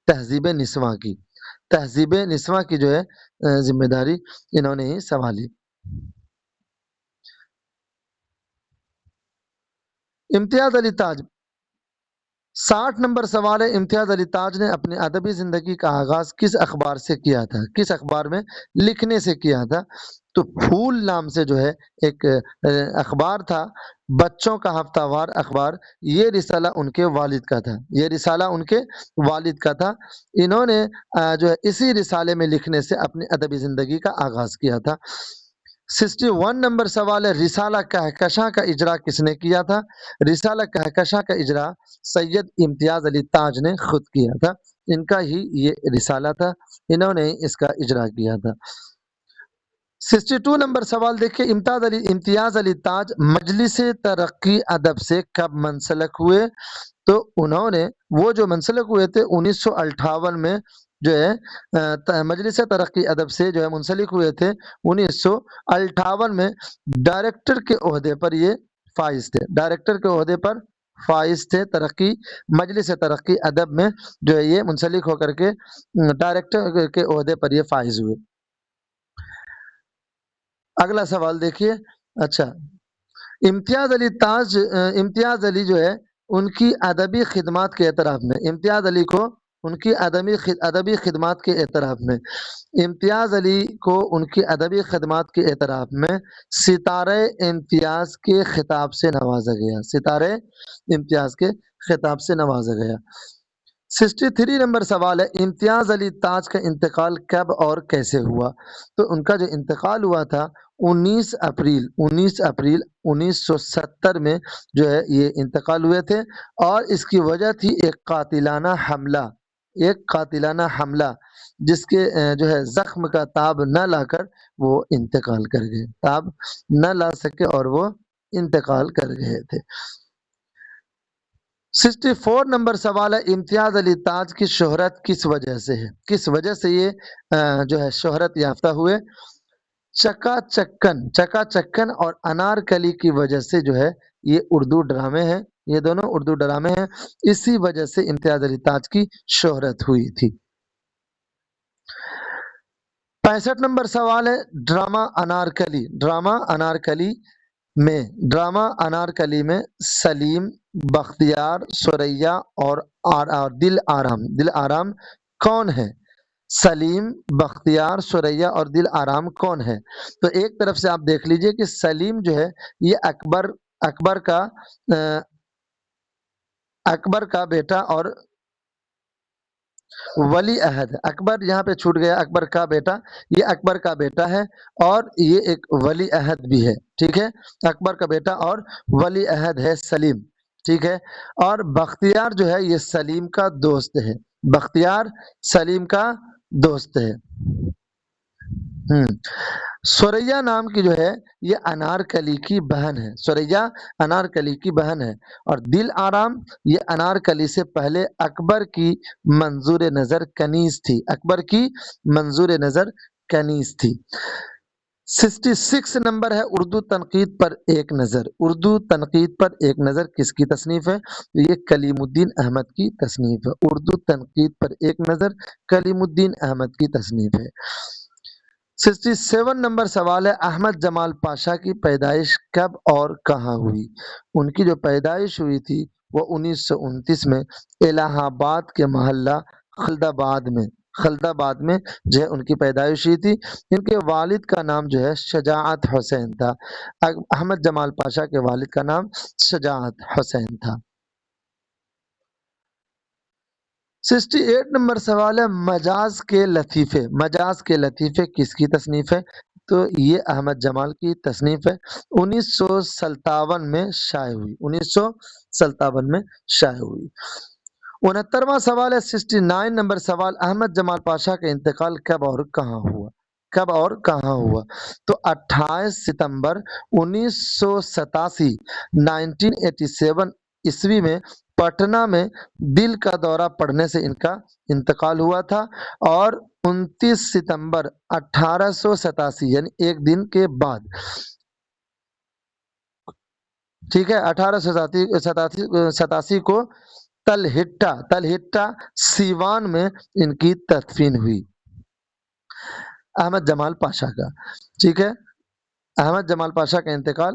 تہذیب نسواں کی۔ تہذیب نسواں کی جو ہے ذمہ داری انہوں نے ہی سنبھالی۔ امتیاز علی تاج 60 نمبر سوال ہے، امتیاز علی تاج نے اپنی ادبی زندگی کا آغاز کس اخبار سے کیا تھا؟ کس اخبار میں لکھنے سے کیا تھا؟ تو پھول نام سے جو ہے ایک اخبار تھا، بچوں کا ہفتہ وار اخبار، یہ رسالہ ان کے والد کا تھا، یہ رسالہ ان کے والد کا تھا۔ انہوں نے جو ہے اسی رسالے میں لکھنے سے اپنی ادبی زندگی کا آغاز کیا تھا۔ 61 نمبر سوال ہے، رسالہ کہکشاں کا اجرا کس نے کیا تھا؟ رسالہ کہکشاں کا اجرا سید امتیاز علی تاج نے خود کیا تھا، ان کا ہی یہ رسالہ تھا، انہوں نے اس کا اجرا کیا تھا۔ 62 نمبر سوال دیکھیں، امتیاز علی تاج مجلس ترقی ادب سے کب منسلک ہوئے؟ تو انہوں نے وہ جو منسلک ہوئے تھے 1958 میں جو ہے مجلس ترقی ادب سے جو ہے منسلک ہوئے تھے 1958 میں، ڈائریکٹر کے عہدے پر یہ فائز تھے، ڈائریکٹر کے عہدے پر فائز تھے، مجلس ترقی ادب میں جو ہے یہ منسلک ہو کر کے ڈائریکٹر کے عہدے پر یہ فائز ہوئے۔ اگلا سوال دیکھیے، اچھا، امتیاز علی جو ہے ان کی ادبی خدمات کے اعتراف میں، امتیاز علی کو ان کی ادبی خدمات کے اعتراف میں، امتیاز علی کو ان کی ادبی خدمات کے اعتراف میں ستارہ امتیاز کے خطاب سے نوازا گیا، ستارہ امتیاز کے خطاب سے نوازا گیا۔ 63 نمبر سوال ہے، امتیاز علی تاج کا انتقال کب اور کیسے ہوا؟ تو ان کا جو انتقال ہوا تھا 19 اپریل 1970 میں جو ہے یہ انتقال ہوئے تھے، اور اس کی وجہ تھی ایک قاتلانہ حملہ جس کے جو ہے زخم کا تاب نہ لا کر وہ انتقال کر گئے، تاب نہ لا سکے اور وہ انتقال کر گئے تھے۔ 64 نمبر سوال ہے، امتیاز علی تاج کی شہرت کس وجہ سے ہے؟ کس وجہ سے یہ جو ہے شہرت یافتہ ہوئے؟ چکا چکن اور انارکلی کی وجہ سے جو ہے یہ اردو ڈرامے ہیں، یہ دونوں اردو ڈرامے ہیں، اسی وجہ سے امتیاز علی تاج کی شہرت ہوئی تھی۔ 65 نمبر سوال ہے، ڈرامہ انارکلی میں سلیم، بختیار، سوریا اور دل آرام کون ہے؟ سلیم، بختیار، سوریا اور دل آرام کون ہے؟ تو ایک طرف سے آپ دیکھ لیجئے کہ سلیم جو ہے یہ اکبر کا بیٹا اور ولی عہد ہے۔ اکبر یہاں پہ چھوٹ گیا، اکبر کا بیٹا، یہ اکبر کا بیٹا ہے اور یہ ایک ولی عہد بھی ہے، ٹھیک ہے، اکبر کا بیٹا اور ولی عہد ہے سلیم، ٹھیک ہے۔ اور بختیار جو ہے یہ سلیم کا دوست ہے، بختیار سلیم کا دوست ہے۔ سوریا نام کی جو ہے یہ انارکلی کی بہن ہے، سوریا انارکلی کی بہن ہے، اور دل آرام یہ انارکلی سے پہلے اکبر کی منظور نظر کنیز تھی، اکبر کی منظور نظر کنیز تھی۔ 66 نمبر ہے، اردو تنقید پر ایک نظر، اردو تنقید پر ایک نظر کس کی تصنیف ہے؟ یہ کلیم الدین احمد کی تصنیف ہے، اردو تنقید پر ایک نظر کلیم الدین احمد کی تصنیف ہے۔ 67 نمبر سوال ہے، احمد جمال پاشا کی پیدائش کب اور کہاں ہوئی؟ ان کی جو پیدائش ہوئی تھی وہ 1929 میں الہ آباد کے محلہ خلدآباد میں جو ہے ان کی پیدائش ہوئی تھی۔ ان کے والد کا نام جو ہے شجاعت حسین تھا، احمد جمال پاشا کے والد کا نام شجاعت حسین تھا۔ 68 نمبر سوال ہے، مجاز کے لطیفے کس کی تصنیف ہے؟ تو یہ احمد جمال کی تصنیف ہے، 1957 میں شائع ہوئی، 1957 میں شائع ہوئی۔ 69واں سوال ہے، 69 نمبر سوال، احمد جمال پاشا کا انتقال کب اور کہاں ہوا؟ تو 28 ستمبر 1987 1987 عیسوی میں پٹنہ میں دل کا دورہ پڑنے سے ان کا انتقال ہوا تھا، اور 29 ستمبر 1887 یعنی ایک دن کے بعد، ٹھیک ہے، 1887 کو تلہٹہ سیوان میں ان کی تدفین ہوئی، احمد جمال پاشا کا، ٹھیک ہے، احمد جمال پاشا کا انتقال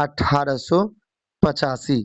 1885।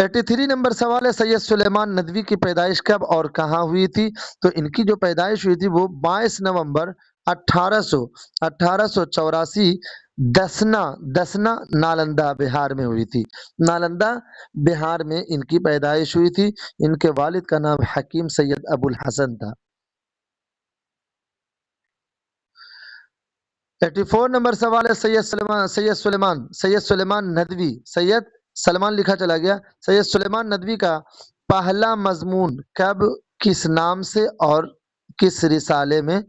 83 نمبر سوال ہے سید سلیمان ندوی کی پیدائش کب اور کہاں ہوئی تھی؟ تو ان کی جو پیدائش ہوئی تھی وہ 22 نومبر 1884 دسنا نالندہ بہار میں ہوئی تھی۔ نالندہ بہار میں ان کی پیدائش ہوئی تھی۔ ان کے والد کا نام حکیم سید ابو الحسن تھا۔ 84 نمبر سوال ہے سید سلیمان ندوی، سید سلمان لکھا چلا گیا، سید سلیمان ندوی کا پہلا مضمون کب، کس نام سے اور کس رسالے میں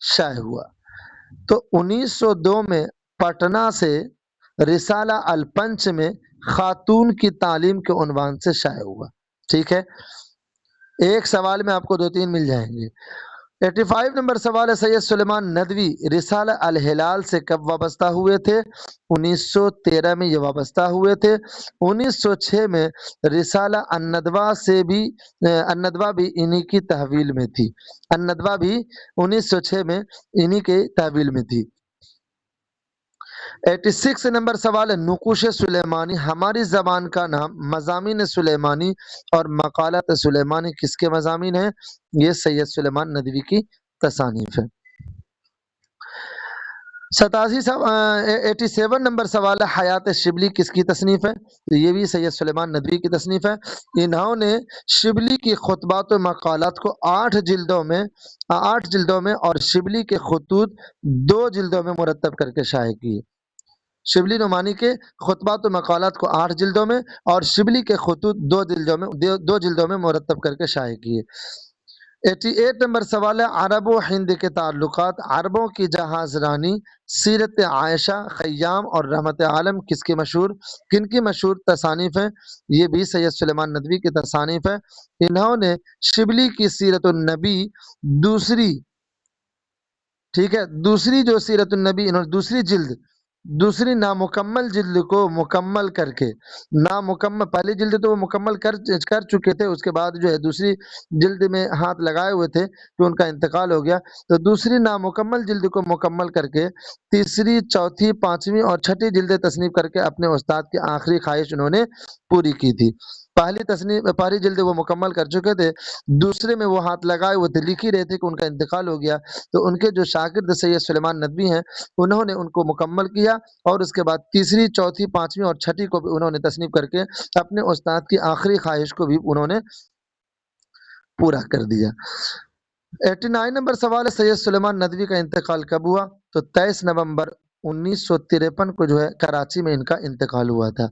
شائع ہوا؟ تو 1902 میں پٹنہ سے رسالہ الپنچ میں خاتون کی تعلیم کے عنوان سے شائع ہوا۔ ٹھیک ہے، ایک سوال میں آپ کو 2-3 مل جائیں گے۔ 85 نمبر سوال ہے سید سلیمان ندوی رسالہ الہلال سے کب وابستہ ہوئے تھے؟ 1913 میں یہ وابستہ ہوئے تھے۔ 1906 میں رسالہ الندوہ بھی انہی کی تحویل میں تھی۔ الندوہ بھی 1906 میں انہی کے تحویل میں تھی۔ 86 نمبر سوال ہے نقوش سلیمانی ہماری زبان کا نام، مضامین سلیمانی اور مقالات سلیمانی کس کے مضامین ہیں؟ یہ سید سلیمان ندوی کی تصانیف ہے۔ 87 نمبر سوال ہے حیات شبلی کس کی تصنیف ہے؟ تو یہ بھی سید سلیمان ندوی کی تصنیف ہے۔ انہوں نے شبلی کی خطبات و مقالات کو 8 جلدوں میں اور شبلی کے خطوط 2 جلدوں میں مرتب کر کے شائع کیے۔ شبلی نعمانی کے خطبات و مقالات کو 8 جلدوں میں اور شبلی کے خطوط 2 جلدوں میں مرتب کر کے شائع کیے۔ 88 نمبر سوال ہے عرب و ہند کے تعلقات، عربوں کی جہاز رانی، سیرت عائشہ، خیام اور رحمت عالم کن کی مشہور تصانیف ہیں؟ یہ بھی سید سلیمان ندوی کی تصانیف ہے۔ انہوں نے شبلی کی سیرت النبی دوسری جو سیرت النبی انہوں نے دوسری نامکمل جلد کو مکمل کر کے پہلی جلد تو وہ مکمل کر چکے تھے، اس کے بعد جو ہے دوسری جلد میں ہاتھ لگائے ہوئے تھے کہ ان کا انتقال ہو گیا، تو دوسری نامکمل جلد کو مکمل کر کے تیسری، چوتھی، پانچویں اور چھٹی جلد تصنیف کر کے اپنے استاد کی آخری خواہش انہوں نے پوری کی تھی۔ پہلی جلد وہ مکمل کر چکے تھے، دوسرے میں وہ ہاتھ لگائے ہوئے تھے، لکھ ہی رہے تھے کہ ان کا انتقال ہو گیا، تو ان کے جو شاگرد سید سلیمان ندوی ہیں انہوں نے ان کو مکمل کیا اور اس کے بعد تیسری، چوتھی، پانچویں اور چھٹی کو بھی انہوں نے تصنیف کر کے اپنے استاد کی آخری خواہش کو بھی انہوں نے پورا کر دیا۔ 89 نمبر سوال ہے سید سلیمان ندوی کا انتقال کب ہوا؟ تو 23 نومبر 1953 کو جو ہے کراچی میں ان کا انتقال ہوا تھا۔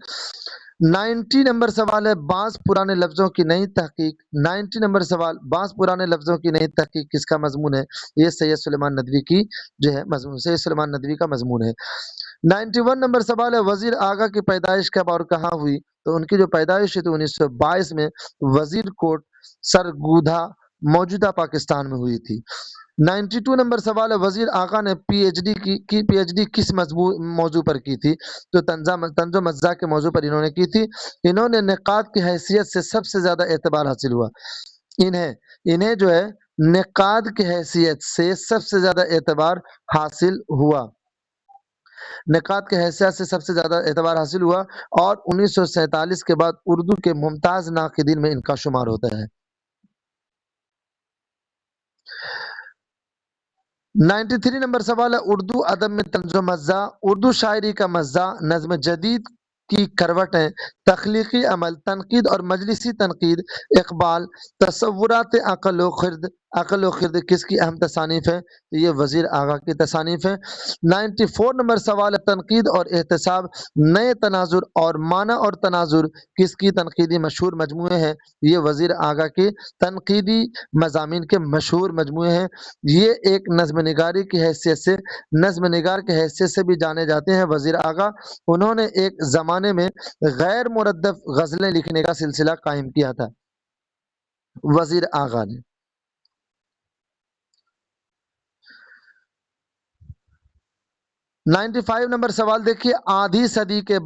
90 نمبر سوال ہے بعض پرانے لفظوں کی نئی تحقیق 90 نمبر سوال بعض پرانے لفظوں کی نئی تحقیق کس کا مضمون ہے؟ یہ سید سلیمان ندوی کی جو ہے سید سلیمان ندوی کا مضمون ہے۔ 91 نمبر سوال ہے وزیر آغا کی پیدائش کب اور کہاں ہوئی؟ تو ان کی جو پیدائش ہوئی تو 1922 میں وزیر کوٹ سرگودھا موجودہ پاکستان میں ہوئی تھی۔ 92 نمبر سوال ہے وزیر آغا نے پی ایچ ڈی کس موضوع پر کی تھی؟ تو طنز و مزاح کے موضوع پر انہوں نے کی تھی۔ انہوں نے نقاد کی حیثیت سے سب سے زیادہ اعتبار حاصل ہوا، انہیں جو ہے نقاد کی حیثیت سے سب سے زیادہ اعتبار حاصل ہوا، نقاد کی حیثیت سے سب سے زیادہ اعتبار حاصل ہوا اور 1947 کے بعد اردو کے ممتاز ناقدین میں ان کا شمار ہوتا ہے۔ 93 نمبر سوال ہے اردو ادب میں طنز و مزاح، اردو شاعری کا مزاح، نظم جدید کی کروٹیں، تخلیقی عمل، تنقید اور مجلسی تنقید، اقبال، تصورات عقل و خرد کس کی اہم تصانیف ہے؟ یہ وزیر آغا کی تصانیف ہے۔ 94 نمبر سوال ہے تنقید اور احتساب، نئے تناظر اور معنی اور تناظر کس کی تنقیدی مشہور مجموعے ہیں؟ یہ وزیر آغا کے تنقیدی مضامین کے مشہور مجموعے ہیں۔ یہ ایک نظم نگار کی حیثیت سے بھی جانے جاتے ہیں وزیر آغا۔ انہوں نے ایک زمانے میں غیر مردف غزلیں لکھنے کا سلسلہ قائم کیا تھا وزیر آغا نے۔ 95 نمبر سوال دیکھیے آدھی صدی کے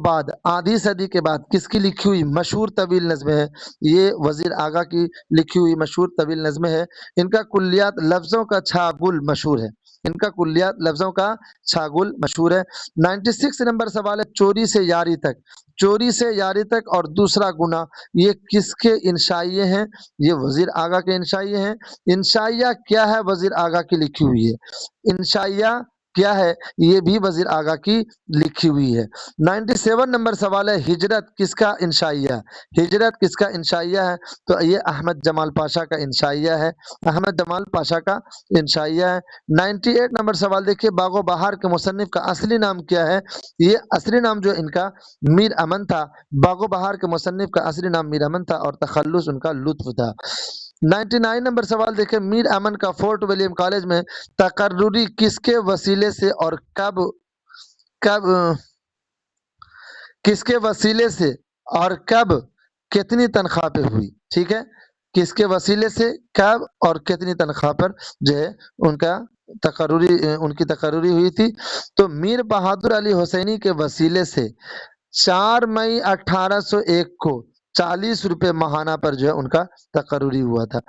بعد کس کی لکھی ہوئی مشہور طویل نظمیں ہے؟ یہ وزیر آغا کی لکھی ہوئی مشہور طویل نظمیں ہے۔ ان کا کلیات لفظوں کا چھاگل مشہور ہے، ان کا کلیات لفظوں کا چھاگل مشہور ہے۔ 96 نمبر سوال ہے چوری سے یاری تک۔ چوری سے یاری تک اور دوسرا گناہ، یہ کس کے انشائیے ہیں؟ یہ وزیر آگا کے انشائیے ہیں۔ انشائیہ کیا ہے؟ وزیر آگا کی لکھی ہوئی ہے۔ انشائیہ کیا ہے؟ یہ بھی وزیر آگا کی لکھی ہوئی ہے۔ 97 نمبر سوال ہے ہجرت کس کا انشائیہ؟ ہجرت کس کا انشائیہ ہے؟ تو یہ احمد جمال پاشا کا انشائیہ ہے۔ احمد جمال پاشا کا انشائیہ ہے۔ 98 نمبر سوال دیکھیے باغ و بہار کے مصنف کا اصلی نام کیا ہے؟ یہ اصلی نام جو ان کا میر امن تھا۔ باغ و بہار کے مصنف کا اصلی نام میر امن تھا اور تخلص ان کا لطف تھا۔ 99 نمبر سوال دیکھیں میر امن کا فورٹ ولیم کالج میں تقرری کس کے وسیلے سے اور کب کس کے وسیلے سے اور کب کتنی تنخواہ پہ ہوئی؟ ٹھیک ہے، کس کے وسیلے سے، کب اور کتنی تنخواہ پر جو ہے ان کی تقرری ہوئی تھی؟ تو میر بہادر علی حسینی کے وسیلے سے 4 مئی 1801 کو 40 روپے ماہانہ پر جو ہے ان کا تقرری ہوا تھا۔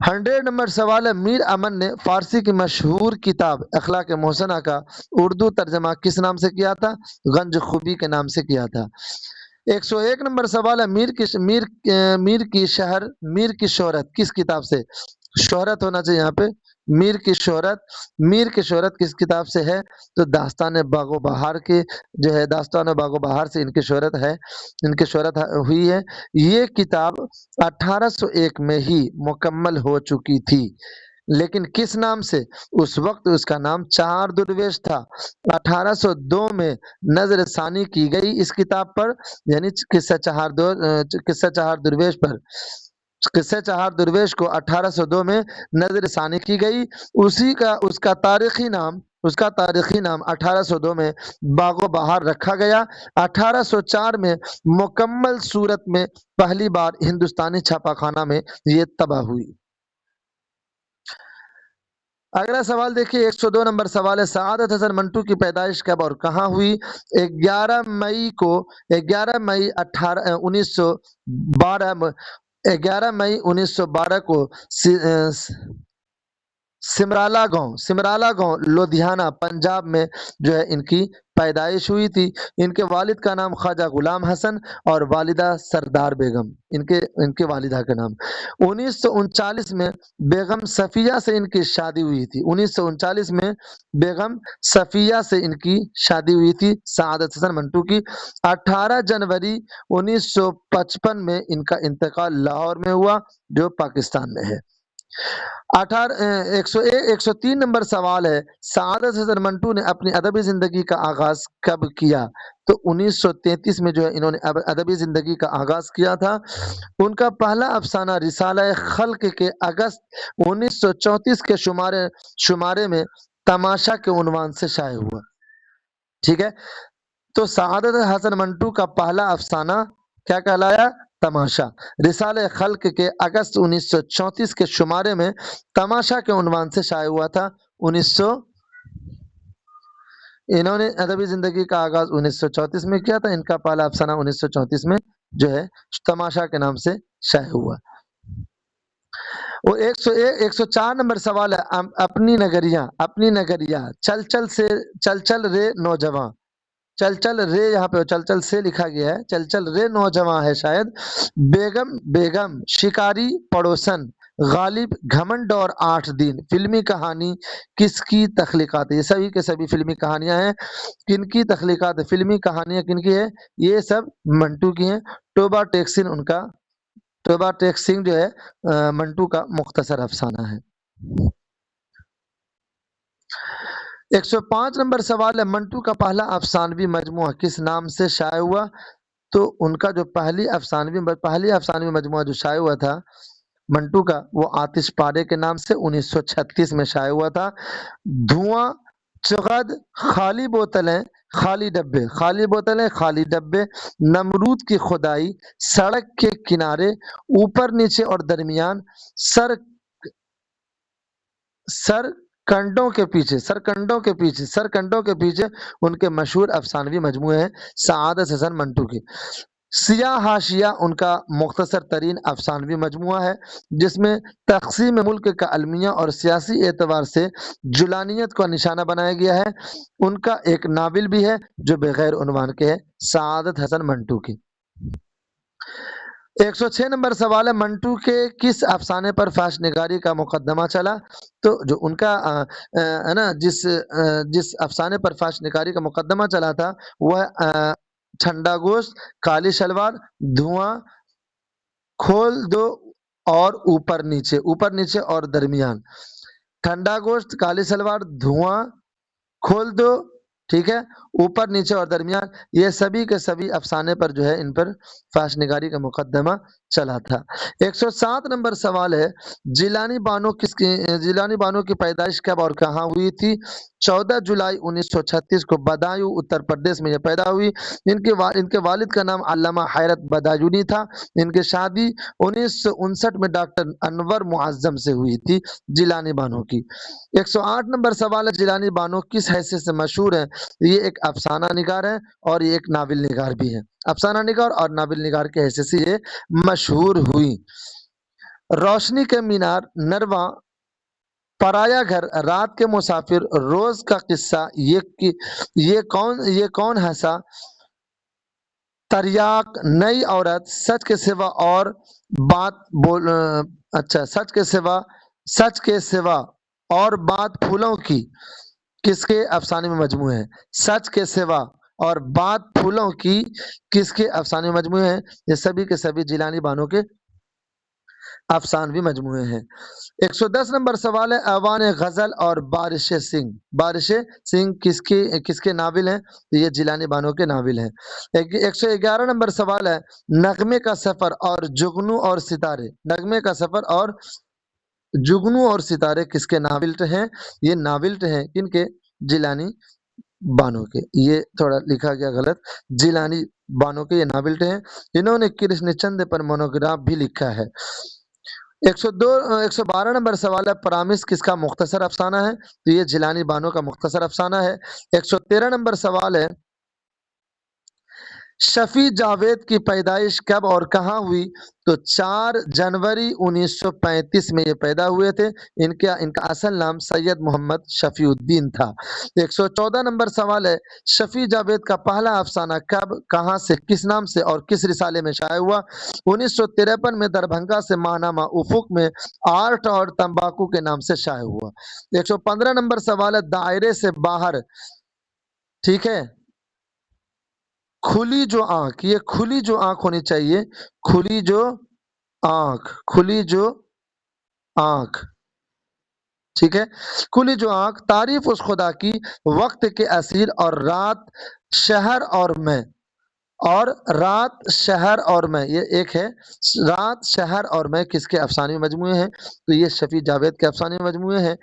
100 نمبر سوال ہے میر امن نے فارسی کی مشہور کتاب اخلاق محسنہ کا اردو ترجمہ کس نام سے کیا تھا؟ گنج خوبی کے نام سے کیا تھا۔ 101 نمبر سوال ہے میر کی شہرت کس کتاب سے؟ شہرت ہونا چاہیے یہاں پہ، میر کی شہرت کس کتاب سے ہے؟ تو داستان باغ و بہار کے جو ہے، داستان باغ و بہار سے ان کی شہرت ہوئی ہے۔ یہ کتاب 1801 میں ہی مکمل ہو چکی تھی، لیکن کس نام سے؟ اس وقت اس کا نام چہار درویش تھا۔ 1802 میں نظر ثانی کی گئی اس کتاب پر، یعنی قصہ چہار درویش کو 1802 میں نظر ثانی کی گئی۔ اس کا تاریخی نام 1802 میں باغ و بہار رکھا گیا۔ 1804 میں مکمل صورت میں پہلی بار ہندوستانی چھاپا خانہ میں یہ طبع ہوئی۔ اگلا سوال دیکھیے 102 نمبر سوال ہے سعادت حسن منٹو کی پیدائش کب اور کہاں ہوئی؟ 11 مئی 1912 کو سمرالہ گاؤں لدھیانہ پنجاب میں جو ہے ان کی پیدائش ہوئی تھی۔ ان کے والد کا نام خواجہ غلام حسن اور والدہ سردار بیگم، ان کے والدہ کا نام۔ 1939 میں بیگم صفیہ سے ان کی شادی ہوئی تھی۔ 1939 میں بیگم صفیہ سے ان کی شادی ہوئی تھی سعادت حسن منٹو کی۔ 18 جنوری 1955 میں ان کا انتقال لاہور میں ہوا جو پاکستان میں ہے۔ 103 نمبر سوال ہے سعادت حسن منٹو نے اپنی ادبی زندگی کا آغاز کب کیا؟ تو 1933 میں جو ہے انہوں نے ادبی زندگی کا آغاز کیا تھا۔ ان کا پہلا افسانہ رسالہ خلق کے اگست 1934 کے شمارے میں تماشا کے عنوان سے شائع ہوا۔ ٹھیک ہے، تو سعادت حسن منٹو کا پہلا افسانہ کیا کہلایا؟ تماشا۔ رسالہ خلق کے اگست 1934 کے شمارے میں تماشا کے عنوان سے شائع ہوا تھا۔ انہوں نے ادبی زندگی کا آغاز 1934 میں کیا تھا۔ ان کا پہلا افسانہ 1934 میں جو ہے تماشا کے نام سے شائع ہوا۔ وہ 104 نمبر سوال ہے اپنی نگریہ چل چل رے نوجواں، چل چل رے یہاں پہ چل چل سے لکھا گیا ہے، چل چل رے نوجواں ہے شاید۔ بیگم شکاری پڑوسن غالب گھمنڈ اور 8 دن فلمی کہانی کس کی تخلیقات ہے؟ یہ سبھی کے سبھی فلمی کہانیاں ہیں۔ کن کی تخلیقات ہے؟ فلمی کہانیاں کن کی ہے؟ یہ سب منٹو کی ہیں۔ ٹوبا ٹیک سنگھ جو ہے منٹو کا مختصر افسانہ ہے۔ 105 نمبر سوال ہے منٹو کا پہلا افسانوی مجموعہ کس نام سے شائع ہوا؟ تو ان کا جو پہلی افسانوی مجموعہ جو شائع ہوا تھا منٹو کا، وہ آتش پارے کے نام سے 1936 میں شائع ہوا تھا۔ دھواں چغد خالی بوتلیں خالی ڈبے نمرود کی خدائی سڑک کے کنارے اوپر نیچے اور درمیان سرکنڈوں کے پیچھے ان کے مشہور افسانوی مجموعے ہیں سعادت حسن منٹو کی۔ سیاہ حاشیہ ان کا مختصر ترین افسانوی مجموعہ ہے جس میں تقسیم ملک کا المیہ اور سیاسی اعتبار سے جولانیت کو نشانہ بنایا گیا ہے۔ ان کا ایک ناول بھی ہے جو بغیر عنوان کے ہے، سعادت حسن منٹو کی۔ 106 نمبر سوال ہے، منٹو کے کس افسانے پر فحش نگاری کا مقدمہ چلا؟ تو جو ان کا ہے نا جس افسانے پر فحش نگاری کا مقدمہ چلا تھا وہ ہے ٹھنڈا گوشت، کالی شلوار، دھواں، کھول دو اور اوپر نیچے اور درمیان۔ ٹھنڈا گوشت، کالی شلوار، دھواں، کھول دو، ٹھیک ہے، اوپر نیچے اور درمیان، یہ سبھی کے سبھی افسانے پر جو ہے ان پر فحش نگاری کا مقدمہ چلا تھا۔ 107 نمبر سوال ہے، جیلانی بانو کی پیدائش کب اور کہاں ہوئی تھی؟ 14 جولائی 1936 کو بدایوں اتر پردیش میں یہ پیدا ہوئی۔ ان کے والد کا نام علامہ حیرت بدایونی تھا۔ ان کی شادی 1959 میں ڈاکٹر انور معظم سے ہوئی تھی جیلانی بانو کی۔ 108 نمبر سوال ہے، جیلانی بانو کس حیثیت سے مشہور ہے؟ یہ ایک افسانہ نگار ہے اور یہ ایک ناول نگار بھی ہے۔ افسانہ نگار اور ناول نگار کے حیثیت سے یہ مشہور ہوئی۔ روشنی کے مینار، نرواں، پرایا گھر، رات کے مسافر، روز کا قصہ، یہ کون ہنسا، تریاق، نئی عورت، سچ کے سوا اور سچ کے سوا اور بات پھولوں کی کس کے افسانے میں مجموعے ہیں؟ سچ کے سوا اور بات پھولوں کی کس کے افسانے میں مجموعے ہیں؟ یہ سبھی کے سبھی جیلانی بانو کے افسانوی مجموعے ہیں۔ 110 نمبر سوال ہے، ایوان غزل اور بارش سنگھ کس کے ناول ہیں؟ یہ جیلانی بانو کے ناول ہیں۔ 111 نمبر سوال ہے، نغمے کا سفر اور جگنو اور ستارے کس کے ناول ہیں؟ یہ ناول ہیں کن کے؟ جیلانی بانو کے۔ یہ تھوڑا لکھا گیا غلط، جیلانی بانو کے یہ ناول ہیں۔ انہوں نے کرشن چند پر مونوگراف بھی لکھا ہے۔ 112 نمبر سوال ہے، پرامس کس کا مختصر افسانہ ہے؟ تو یہ جیلانی بانو کا مختصر افسانہ ہے۔ 113 نمبر سوال ہے، شفیع جاوید کی پیدائش کب اور کہاں ہوئی؟ تو 4 جنوری 1935 میں یہ پیدا ہوئے تھے۔ ان کا اصل نام سید محمد شفیع الدین تھا۔ 114 نمبر سوال ہے، شفیع جاوید کا پہلا افسانہ کب، کہاں سے، کس نام سے اور کس رسالے میں شائع ہوا؟ 1953 میں دربھنگا سے ماہنامہ افق میں آرٹ اور تمباکو کے نام سے شائع ہوا۔ 115 نمبر سوال ہے، دائرے سے باہر، ٹھیک ہے، کھلی جو آنکھ، یہ کھلی جو آنکھ ہونی چاہیے، کھلی جو آنکھ، ٹھیک ہے، کھلی جو آنکھ، تعریف اس خدا کی، وقت کے اسیر اور رات شہر اور میں، یہ ایک ہے، رات شہر اور میں کس کے افسانے مجموعے ہیں؟ تو یہ شفیع جاوید کے افسانے مجموعے ہیں۔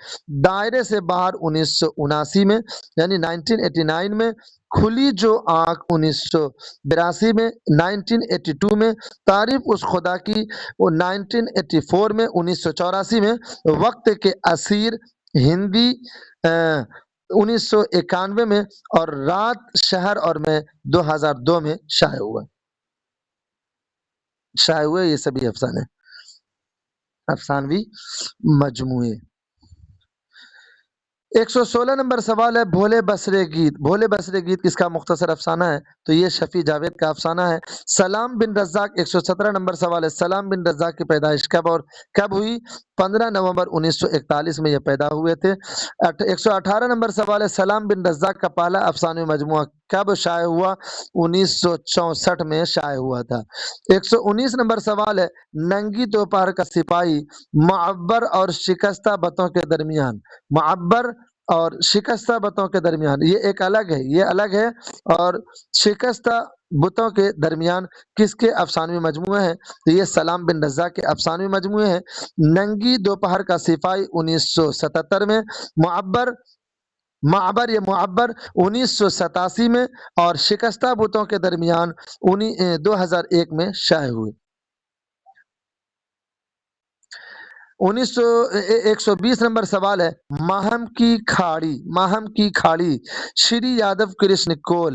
دائرے سے باہر 1979 میں یعنی 1989 میں، کھلی جو آنکھ 1982 میں، 1982 میں، تعریف اس خدا کی 1984 میں، 1984 میں، وقت کے اسیر ہندی 1991 میں، اور رات شہر اور میں 2002 میں شائع ہوئے یہ سبھی افسانوی مجموعے۔ 116 نمبر سوال ہے، بھولے بسرے گیت کس کا مختصر افسانہ ہے؟ تو یہ شفیع جاوید کا افسانہ ہے۔ سلام بن رزاق 117 نمبر سوال ہے، سلام بن رزاق کی پیدائش کب ہوئی؟ 15 نومبر 1941 میں یہ پیدا ہوئے تھے۔ 118 نمبر سوال ہے، سلام بن رزاق کا پہلا افسانوی مجموعہ کب شائع ہوا؟ 1964 میں شائع ہوا تھا۔ 119 نمبر سوال ہے، ننگی دوپہر کا سپاہی، معبر اور شکستہ بتوں کے درمیان، یہ ایک الگ ہے، اور شکستہ بتوں کے درمیان کس کے افسانوی مجموعے ہیں؟ تو یہ سلام بن رزاق کے افسانوی مجموعے ہیں۔ ننگی دوپہر کا سپاہی 1977 میں، معبر 1987 میں، اور شکستہ بتوں کے درمیان 2001 میں شائع ہوئے۔ 120 نمبر سوال ہے، ماہم کی کھاڑی، شری یادو کرشن کول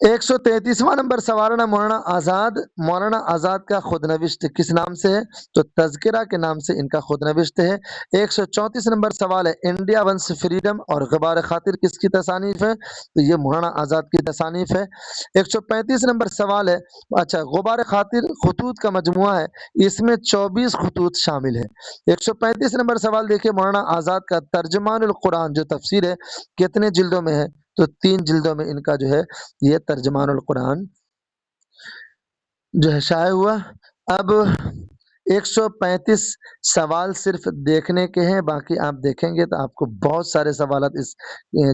133واں نمبر سوال ہے مولانا آزاد کا خود نوشت کس نام سے ہے؟ تو تذکرہ کے نام سے ان کا خود نوشت ہے۔ 134 نمبر سوال ہے انڈیا ونس فریڈم اور غبار خاطر کس کی تصانیف ہے؟ تو یہ مولانا آزاد کی تصانیف ہے۔ 135 نمبر سوال ہے غبار خاطر خطوط کا مجموعہ ہے، اس میں 24 خطوط شامل ہے۔ 135 نمبر سوال دیکھیے مولانا آزاد کا ترجمان القرآن جو تفسیر ہے کتنے جلدوں میں ہے؟ تو 3 جلدوں میں ان کا جو ہے یہ ترجمان القرآن جو ہے شائع ہوا۔ اب 135 سوال صرف دیکھنے کے ہیں، باقی آپ دیکھیں گے تو آپ کو بہت سارے سوالات اس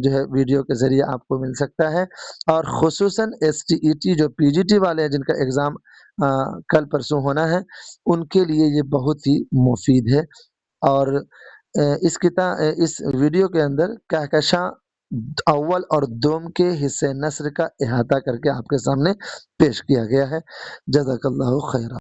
جو ہے ویڈیو کے ذریعے آپ کو مل سکتا ہے، اور خصوصاً STET جو PGT والے ہیں جن کا ایگزام کل پرسوں ہونا ہے ان کے لیے یہ بہت ہی مفید ہے۔ اور اس ویڈیو کے اندر کہکشاں اول اور دوم کے حصے نثر کا احاطہ کر کے آپ کے سامنے پیش کیا گیا ہے۔ جزاک اللہ خیرہ۔